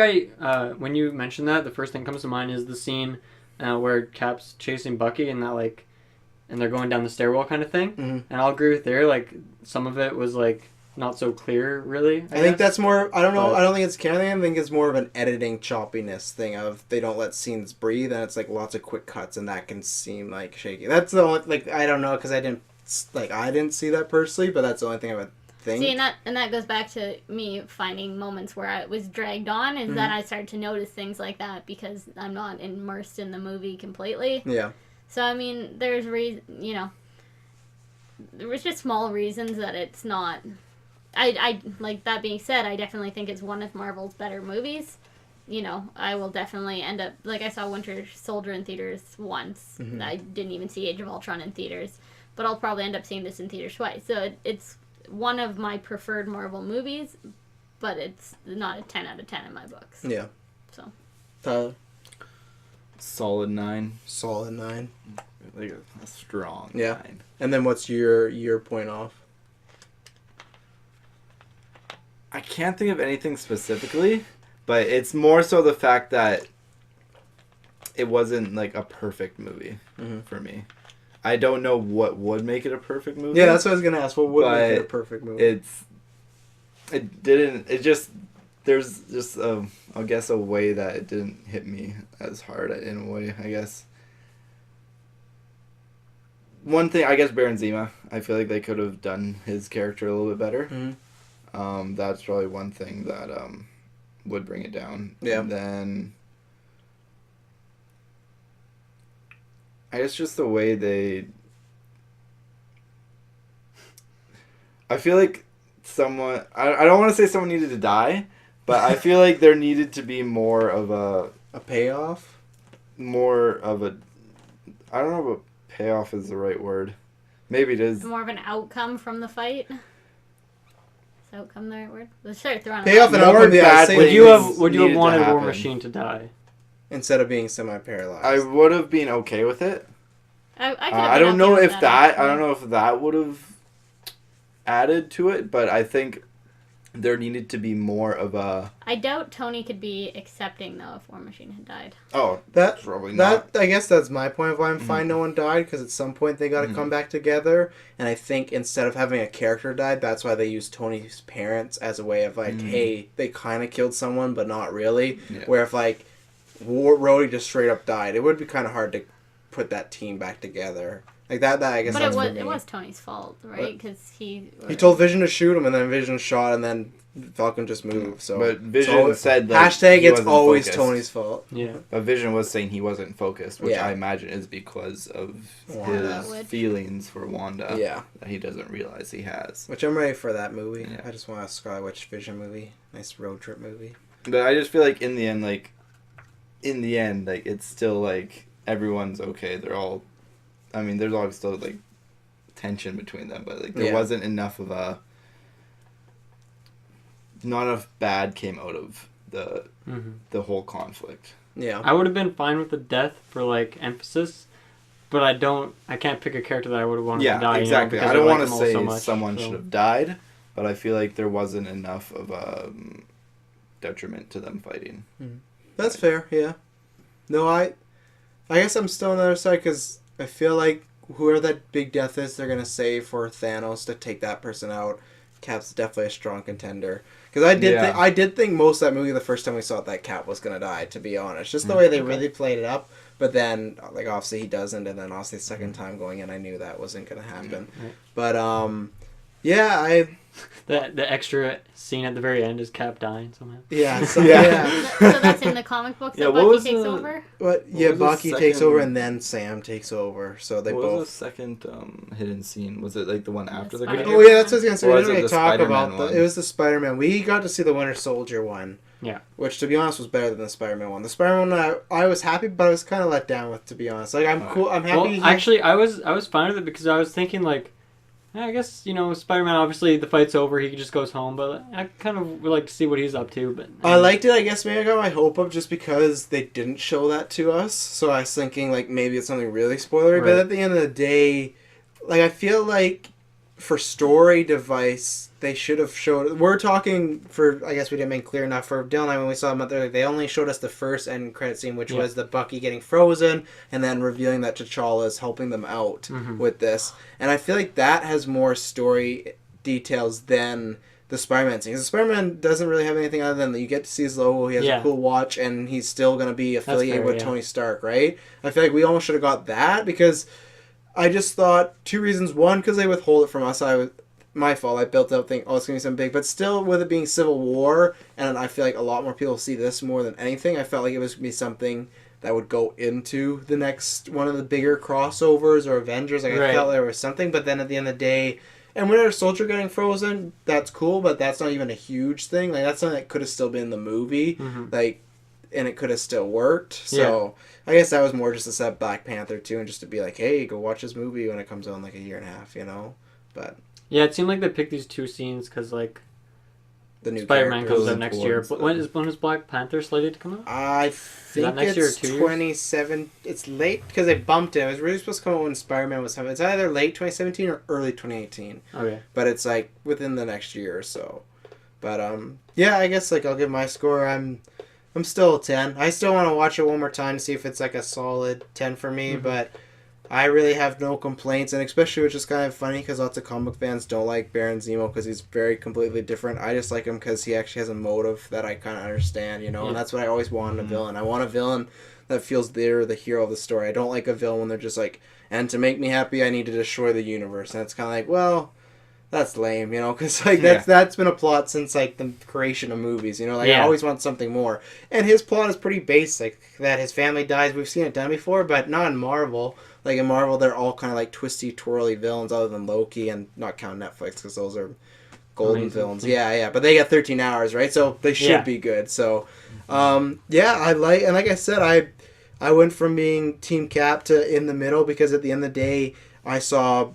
when you mentioned that, the first thing that comes to mind is the scene where Cap's chasing Bucky and that like, and they're going down the stairwell kind of thing.
Mhm.
And I'll agree with there. Like some of it was like not so clear, really.
I think that's more, I don't know,
But-
I don't think it's camera thing. I think it's more of an editing choppiness thing of they don't let scenes breathe, and it's like lots of quick cuts, and that can seem like shaky. That's the only, like, I don't know, because I didn't see that personally, but that's the only thing I would think.
See, and that goes back to me finding moments where I was dragged on, is that I started to notice things like that because I'm not immersed in the movie completely.
Yeah.
So, I mean, there was just small reasons that it's not... I like, that being said, I definitely think it's one of Marvel's better movies. You know, I will definitely end up... Like, I saw Winter Soldier in theaters once.
Mhm.
I didn't even see Age of Ultron in theaters. But I'll probably end up seeing this in theaters twice. So, it's one of my preferred Marvel movies, but it's not a 10 out of 10 in my books.
Yeah.
So.
Tyler?
Solid 9.
Solid 9.
Like a strong
Yeah.
9.
And then what's your point off?
I can't think of anything specifically, but it's more so the fact that it wasn't like a perfect movie for me. I don't know what would make it a perfect movie.
Yeah, that's what I was gonna ask. What would make it a
But
perfect movie?
There's just I guess a way that it didn't hit me as hard in a way, I guess. One thing, I guess, Baron Zemo. I feel like they could have done his character a little bit better.
Mhm.
That's probably one thing that would bring it down.
Yeah.
And then I guess just the way they... I feel like someone... I don't want to say someone needed to die, but I feel like there needed to be more of a...
A payoff?
More of a... I don't know if payoff is the right word. Maybe it is.
More of an outcome from the fight. Is outcome the right word? Let's start throwing
Payoff and
More
outcome, yeah,
bad
same
Would
thing.
you
things
have
needed to
wanted War
happen.
Machine to die?
Instead of being semi-paralyzed.
I would have been okay with it.
I
I don't know if that.
actually.
I don't know if that would have added to it, but I think there needed to be more of a.
I doubt Tony could be accepting though if War Machine had died.
Oh,
That
probably not.
I guess that's my point of why I'm fine no one died, because at some point they got to come back together, and I think instead of having a character die, that's why they used Tony's parents as a way of like, hey, they kind of killed someone, but not really.
Yeah.
Where if like Rhodey just straight up died, it would be kind of hard to put that team back together. Like that I guess
But
that's
it
for me.
was Tony's fault, right? Because he
told Vision to shoot him, and then Vision shot, and then Falcon just moved. So,
But Vision said that
hashtag
he
it's
wasn't
always
focused.
Tony's fault.
Yeah.
But Vision was saying he wasn't focused, which
Yeah.
I imagine is because of
Wanda.
his feelings for Wanda
Yeah,
that he doesn't realize he has.
which I'm ready for that movie.
Yeah.
I just want a Scarlet Witch Vision movie, nice road trip movie.
But I just feel like in the end, like it's still like everyone's okay. They're all. I mean, there's always still like tension between them, but like there
Yeah.
wasn't enough of a. Not enough bad came out of the whole conflict.
Yeah,
I would have been fine with the death for like emphasis, but I can't pick a character that I would have wanted to die.
Exactly.
Because
I don't
like
want to
them all
say
so much,
someone
so.
should have died, but I feel like there wasn't enough of a detriment to them fighting.
that's fair. Yeah, no, I guess I'm still on the other side, because I feel like whoever that big death is, they're gonna save for Thanos to take that person out. Cap's definitely a strong contender. Because I did think most of that movie the first time we saw it that Cap was gonna die. To be honest, just the way they really played it up. But then, like, obviously he doesn't, and then obviously the second time going in, I knew that wasn't gonna happen. But yeah,
the extra scene at the very end is Cap dying somehow.
yeah,
So that's in the comic books that Bucky takes over?
But yeah, Bucky takes over and then Sam takes over. So they
what
both.
was the second hidden scene? Was it like the one after the
Spider-Man.
Oh yeah, that's what I was gonna say.
Or
We
is
didn't
it
really
the
talk
Spider-Man
about
one?
it was the Spider-Man. We got to see the Winter Soldier one.
Yeah.
Which, to be honest, was better than the Spider-Man one. The Spider-Man one, I was happy, but I was kind of let down with, to be honest. Like, I'm cool. I'm happy.
Well, actually, I was fine with it because I was thinking like, I guess Spider-Man. Obviously, the fight's over. He just goes home. But I kind of would like to see what he's up to. But
I liked it. I guess maybe I got my hope up just because they didn't show that to us. So I was thinking like maybe it's something really spoilery. But
Right.
at the end of the day, like I feel like for story device, they should have showed. We're talking for. I guess we didn't make clear enough for Dylan and I when we saw them out there. Like, they only showed us the first end credit scene, which was the Bucky getting frozen and then revealing that T'Challa is helping them out with this. And I feel like that has more story details than the Spider-Man scene. 'Cause the Spider-Man doesn't really have anything other than that you get to see his logo, he has a cool watch, and he's still going to be affiliated
fair,
with Tony Stark, right? I feel like we almost should have got that because I just thought two reasons. One, because they withhold it from us. My fault. I built up thinking, oh, it's going to be something big. But still, with it being Civil War, and I feel like a lot more people see this more than anything, I felt like it was going to be something that would go into the next one of the bigger crossovers or Avengers. Like, I felt there was something. But then at the end of the day, and Winter Soldier getting frozen, that's cool, but that's not even a huge thing. Like, that's something that could have still been in the movie. Like, and it could have still worked. So I guess that was more just to set Black Panther too, and just to be like, hey, go watch this movie when it comes out in like a year and a half, But
yeah, it seemed like they picked these two scenes because like
the new
Spider-Man comes
characters.
out next year. But when is Black Panther slated to come out?
I think
next year or
it's
2 years?
27. It's late because they bumped it. It was really supposed to come out when Spider-Man was coming. It's either late 2017 or early 2018.
Okay.
But it's like within the next year or so. But yeah, I guess like I'll give my score. I'm still a 10. I still want to watch it one more time to see if it's like a solid 10 for me, but I really have no complaints, and especially which is kind of funny because lots of comic fans don't like Baron Zemo because he's very completely different. I just like him because he actually has a motive that I kind of understand, and that's what I always want in a villain. I want a villain that feels they're the hero of the story. I don't like a villain when they're just like, and to make me happy, I need to destroy the universe, and it's kind of like, well, that's lame, because like that's been a plot since like the creation of movies, I always want something more. And his plot is pretty basic, that his family dies. We've seen it done before, but not in Marvel. Like in Marvel, they're all kind of like twisty, twirly villains, other than Loki, and not count Netflix because those are golden villains. Yeah, but they get 13 hours, right? So they should be good. So, I like, and like I said, I went from being Team Cap to in the middle because at the end of the day, I saw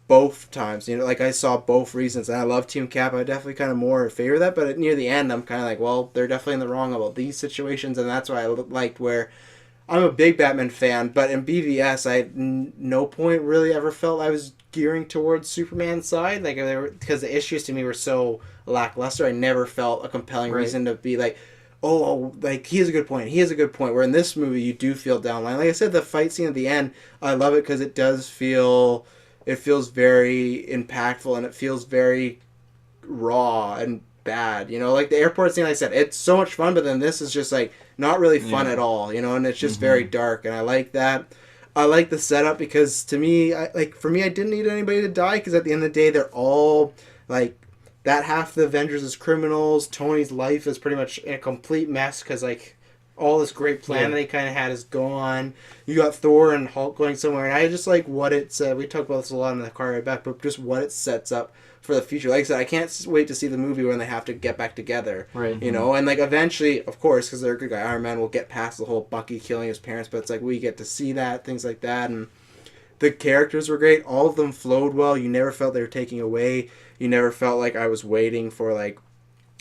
both times, like I saw both reasons, and I love Team Cap. I definitely kind of more in favor of that, but near the end, I'm kind of like, well, they're definitely in the wrong about these situations, and that's why I liked where I'm a big Batman fan, but in BVS, I at no point really ever felt I was gearing towards Superman's side, like because the issues to me were so lackluster. I never felt a compelling reason to be like, oh, like he has a good point. He has a good point. Where in this movie, you do feel downline. Like I said, the fight scene at the end, I love it because it does feel. It feels very impactful and it feels very raw and bad, like the airport scene. Like I said, it's so much fun, but then this is just like not really fun at all, and it's just very dark, and I like that. I like the setup because to me, for me, I didn't need anybody to die because at the end of the day, they're all like that half the Avengers is criminals. Tony's life is pretty much in a complete mess because like all this great plan that he kind of had is gone. You got Thor and Hulk going somewhere, and I just like what it said. We talked about this a lot in the car ride back, but just what it sets up for the future. Like I said, I can't wait to see the movie when they have to get back together.
Right.
And like eventually, of course, because they're a good guy, Iron Man will get past the whole Bucky killing his parents, but it's like we get to see that, things like that, and the characters were great. All of them flowed well. You never felt they were taking away. You never felt like I was waiting for like.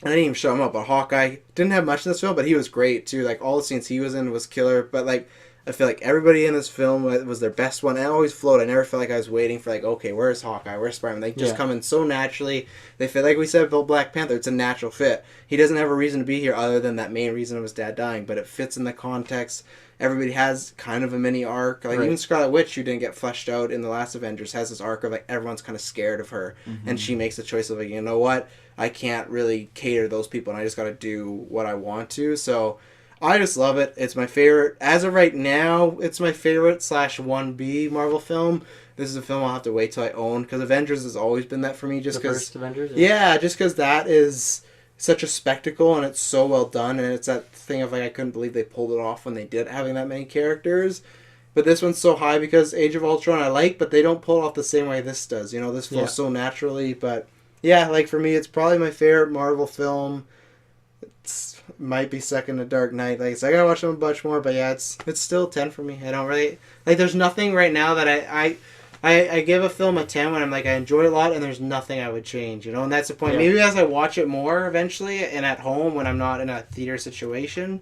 I didn't even show him up, but Hawkeye didn't have much in this film, but he was great too. Like all the scenes he was in was killer. But like I feel like everybody in this film was their best one. And it always flowed. I never felt like I was waiting for like, okay, where's Hawkeye? Where's Spider-Man? They just come in so naturally. They fit, like we said about Black Panther, it's a natural fit. He doesn't have a reason to be here other than that main reason of his dad dying, but it fits in the context. everybody has kind of a mini arc. Like,
Right.
even Scarlet Witch, who didn't get fleshed out in the last Avengers, has this arc of, like, everyone's kind of scared of her. And she makes the choice of, like, you know what? I can't really cater to those people, and I just got to do what I want to. So I just love it. It's my favorite. As of right now, it's my favorite / 1B Marvel film. This is a film I'll have to wait till I own, because Avengers has always been that for me, just
The
because...
first Avengers.
Yeah, just because that is such a spectacle, and it's so well done, and it's that thing of, like, I couldn't believe they pulled it off when they did, having that many characters. But this one's so high because Age of Ultron I like, but they don't pull it off the same way this does. You know, this flows so naturally, but... Yeah, like, for me, it's probably my favorite Marvel film. It's might be second to Dark Knight. Like, so I gotta watch them a bunch more, but yeah, it's still 10 for me. I don't really... Like, there's nothing right now that I give a film a 10 when I'm like, I enjoy it a lot, and there's nothing I would change, you know? And that's the point.
Yeah.
Maybe as I watch it more eventually, and at home when I'm not in a theater situation,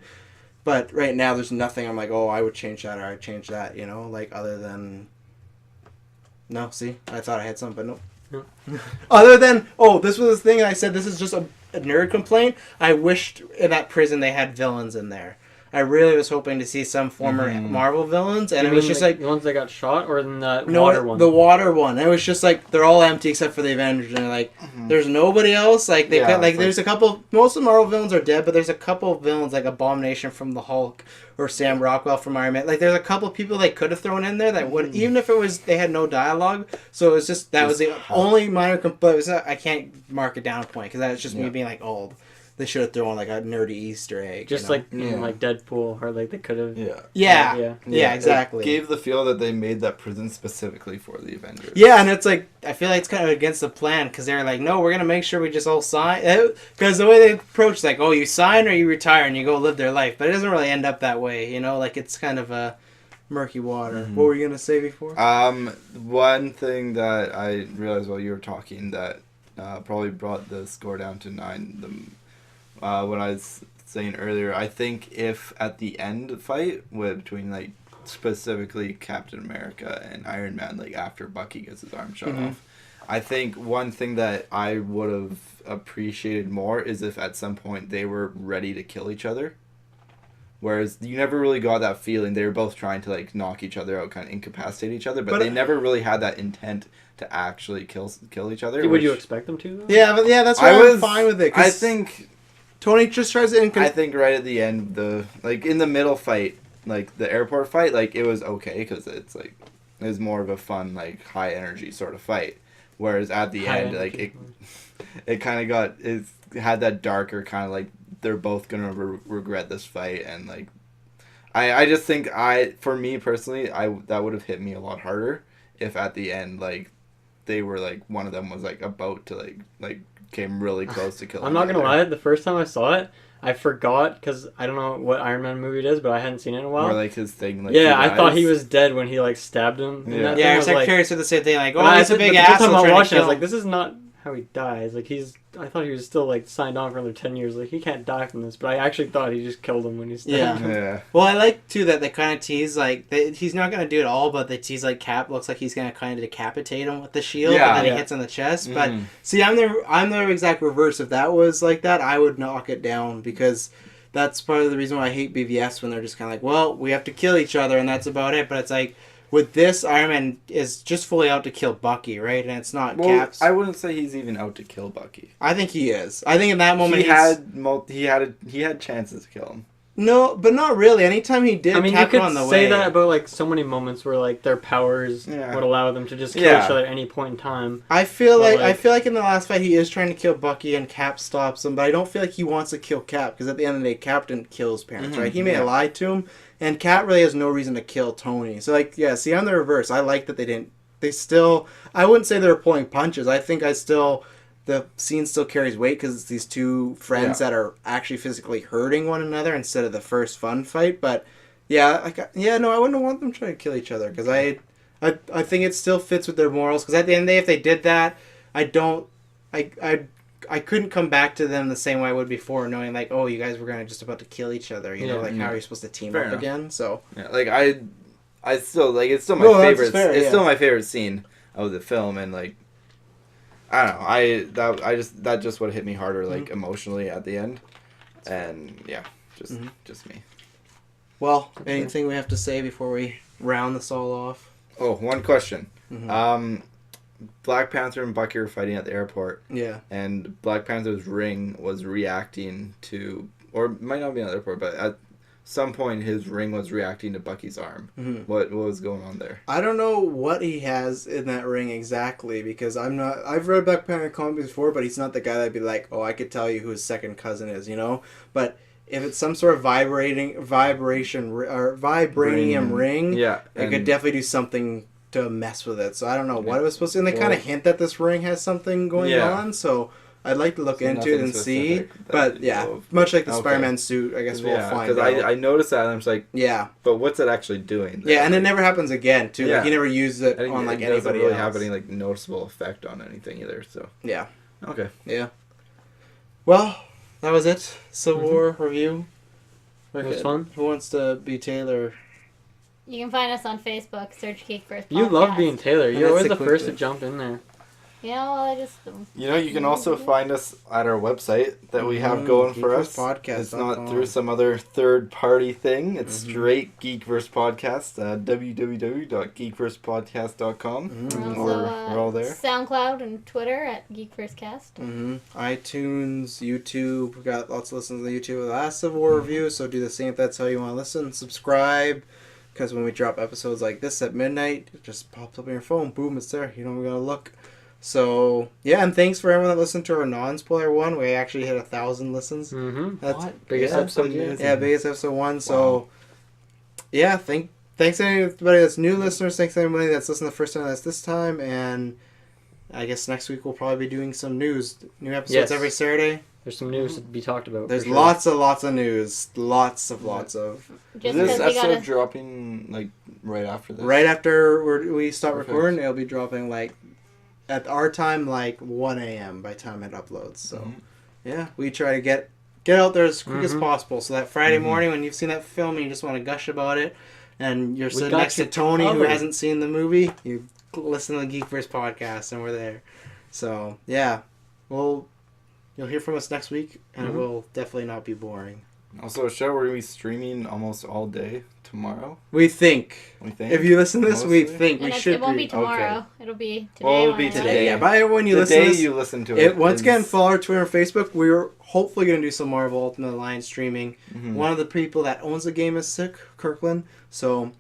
but right now there's nothing I'm like, oh, I would change that, or I'd change that, you know? Like, other than... No, see? I thought I had something, but nope. Other than, this was the thing I said, this is just a nerd complaint. I wished in that prison they had villains in there. I really was hoping to see some former Marvel villains, and
You
it was
mean,
just like
the ones that got shot, or in the
no,
water one?
the water one. It was just like they're all empty except for the Avengers, and like there's nobody else. Like they
Yeah,
could, like
it's
there's a couple. Most of the Marvel villains are dead, but there's a couple of villains like Abomination from the Hulk or Sam Rockwell from Iron Man. Like there's a couple people they could have thrown in there that would, even if it was they had no dialogue. So it was just that was the only minor complaint. I can't mark it down a point because that was just me being like, oh, they should have thrown like a nerdy Easter egg.
Just
you know?
like in like Deadpool, or like they could have.
Yeah, exactly.
It gave the feel that they made that prison specifically for the Avengers.
Yeah, and it's like, I feel like it's kind of against the plan, because they're like, no, we're going to make sure we just all sign. Because the way they approach, like, oh, you sign or you retire and you go live their life. But it doesn't really end up that way, you know? Like, it's kind of a murky water. What were you going to say before?
One thing that I realized while you were talking that probably brought the score down to 9, what I was saying earlier, I think if at the end fight between like specifically Captain America and Iron Man, like after Bucky gets his arm shot off, I think one thing that I would have appreciated more is if at some point they were ready to kill each other. Whereas you never really got that feeling. They were both trying to like knock each other out, kind of incapacitate each other, but they never really had that intent to actually kill each other.
Would you expect them to, though?
Yeah, but that's why I'm fine with it.
I think
Tony just tries to...
I think right at the end, in the middle fight, like the airport fight, like it was okay because it's like it was more of a fun, like high energy sort of fight. Whereas at the end, like it kind of it had that darker kind of like they're both gonna regret this fight, and like I just think for me personally, that would have hit me a lot harder if at the end like they were like one of them was like about to like came really close to killing.
I'm not gonna lie, the first time I saw it, I forgot, because I don't know what Iron Man movie it is, but I hadn't seen it in a while.
Or like his thing, like
yeah, I thought he was dead when he like stabbed him.
Yeah,
our secretary said the same thing, like,
oh,
he's a big
the
asshole.
whole time I watched it, I was
him.
like, this is not how he dies. Like I thought he was still like signed on for another 10 years. Like he can't die from this, but I actually thought he just killed him when he stabbed him.
Yeah.
Well, I like too that they kind of tease like he's not gonna do it all, but they tease like Cap looks like he's gonna kind of decapitate him with the shield, and then he hits on the chest. But see, I'm the exact reverse. If that was like that, I would knock it down, because that's part of the reason why I hate BVS, when they're just kind of like, well, we have to kill each other and that's about it. But it's like, with this, Iron Man is just fully out to kill Bucky, right? And it's not Cap's.
I wouldn't say he's even out to kill Bucky.
I think he is. I think in that moment
he had chances to kill him.
No, but not really. Anytime he did,
I mean,
Cap
you
on
could
the
say
way.
that about like so many moments where like their powers would allow them to just kill each other at any point in time.
I feel like in the last fight he is trying to kill Bucky and Cap stops him, but I don't feel like he wants to kill Cap, because at the end of the day, Cap didn't kill his parents, right? He may have lied to him, and Cap really has no reason to kill Tony. So like, yeah, see, I'm the reverse. I like that they didn't. They still. I wouldn't say they were pulling punches. I think the scene still carries weight, because it's these two friends that are actually physically hurting one another instead of the first fun fight. But I wouldn't want them trying to kill each other, because I think it still fits with their morals. Because at the end of the day, if they did that, I couldn't come back to them the same way I would before, knowing like, oh, you guys were just about to kill each other. You know, like how are you supposed to team up again? So
like I still like it's still my favorite. It's still my favorite scene of the film, and like. I don't know. That just would hit me harder, like emotionally at the end, and just me.
Well, anything we have to say before we round this all off?
Oh, one question.
Mhm.
Black Panther and Bucky are fighting at the airport,
Yeah.
and Black Panther's ring was reacting to, or it might not be at the airport, but at some point his ring was reacting to Bucky's arm.
Mhm.
What was going on there?
I don't know what he has in that ring exactly because I've read Black Panther comics before, but he's not the guy that'd be like, oh, I could tell you who his second cousin is, you know? But if it's some sort of vibranium ring,
Yeah,
it could definitely do something to mess with it. So I don't know what it was supposed to. And they kind of hint that this ring has something going on. So I'd like to look into it and see. But yeah, much like the Spider-Man suit, I guess we'll find out.
Because I noticed that and I'm just like,
yeah,
but what's it actually doing?
Yeah, and it never happens again too.
Yeah.
Like he never used it on like
it doesn't
anybody
really
else.
have any like noticeable effect on anything either. So
Yeah.
okay.
Yeah. Well, that was it. Civil War review.
It was fun.
Who wants to be Taylor?
You can find us on Facebook. Search GeekVerse.
You love being Taylor. You're
That's
always
a
the
quick
first to
thing.
jump in there.
Yeah, well, I just.
You know, you can also find us at our website that we have going for us. It's not through some other third-party thing. It's straight GeekVerse Podcast. www.geekversepodcast.com.
We're
We're all there.
SoundCloud and Twitter at GeekVerseCast.
iTunes, YouTube. We got lots of listens on YouTube of the last Civil War review, so do the same if that's how you want to listen. Subscribe, because when we drop episodes like this at midnight, it just pops up on your phone. Boom, it's there. You don't even gotta look. So, yeah, and thanks for everyone that listened to our non-spoiler one. We actually hit 1,000 listens.
Mm-hmm.
That's
Biggest
yeah,
episode yet.
Yeah, biggest episode one. So, yeah, thanks to anybody that's new listeners. Thanks to anybody that's listened the first time that's this time. And I guess next week we'll probably be doing some news. New episodes every Saturday.
There's some news to be talked about.
There's
for sure.
lots of news. Lots of.
Just
Is this
because we
episode
gotta.
dropping like right after this?
Right after we stop
Perfect.
recording, it'll be dropping like at our time, like 1 a.m. by the time it uploads. So, yeah, we try to get out there as quick as possible. So that Friday morning when you've seen that film and you just want to gush about it, and you're sitting
got
next to
you
Tony who
covered.
hasn't seen the movie, you listen to the GeekVerse podcast and we're there. So, yeah, you'll hear from us next week, and it will definitely not be boring.
Also, a show we're going to be streaming almost all day tomorrow.
We think.
We think.
If you listen to this, we
Mostly?
think
And
we
it
should
won't be tomorrow.
Okay.
It'll be today.
Well, it'll be
when I-
today.
Yeah, by when you
the
listen to
day
this,
you listen to it.
once again,
is-
follow our Twitter and Facebook. We're hopefully going to do some Marvel Ultimate Alliance streaming. One of the people that owns the game is sick, Kirkland. So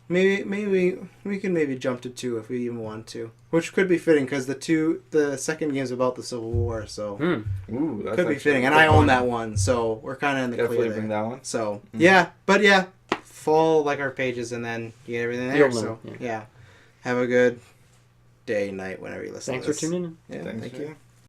maybe we can maybe jump to 2 if we even want to, which could be fitting because the second game's about the Civil War, so
Ooh, that's
could be
actually
fitting. And
good
I own
one.
that one, so we're kind of in the
Definitely
clear
bring
there.
that one.
So yeah, follow like our pages and then you get everything there.
You'll
So
know, yeah.
yeah, have a good day, night, whenever you listen.
Thanks
to
for
this.
tuning in.
Yeah,
Thanks,
thank
Jay.
you.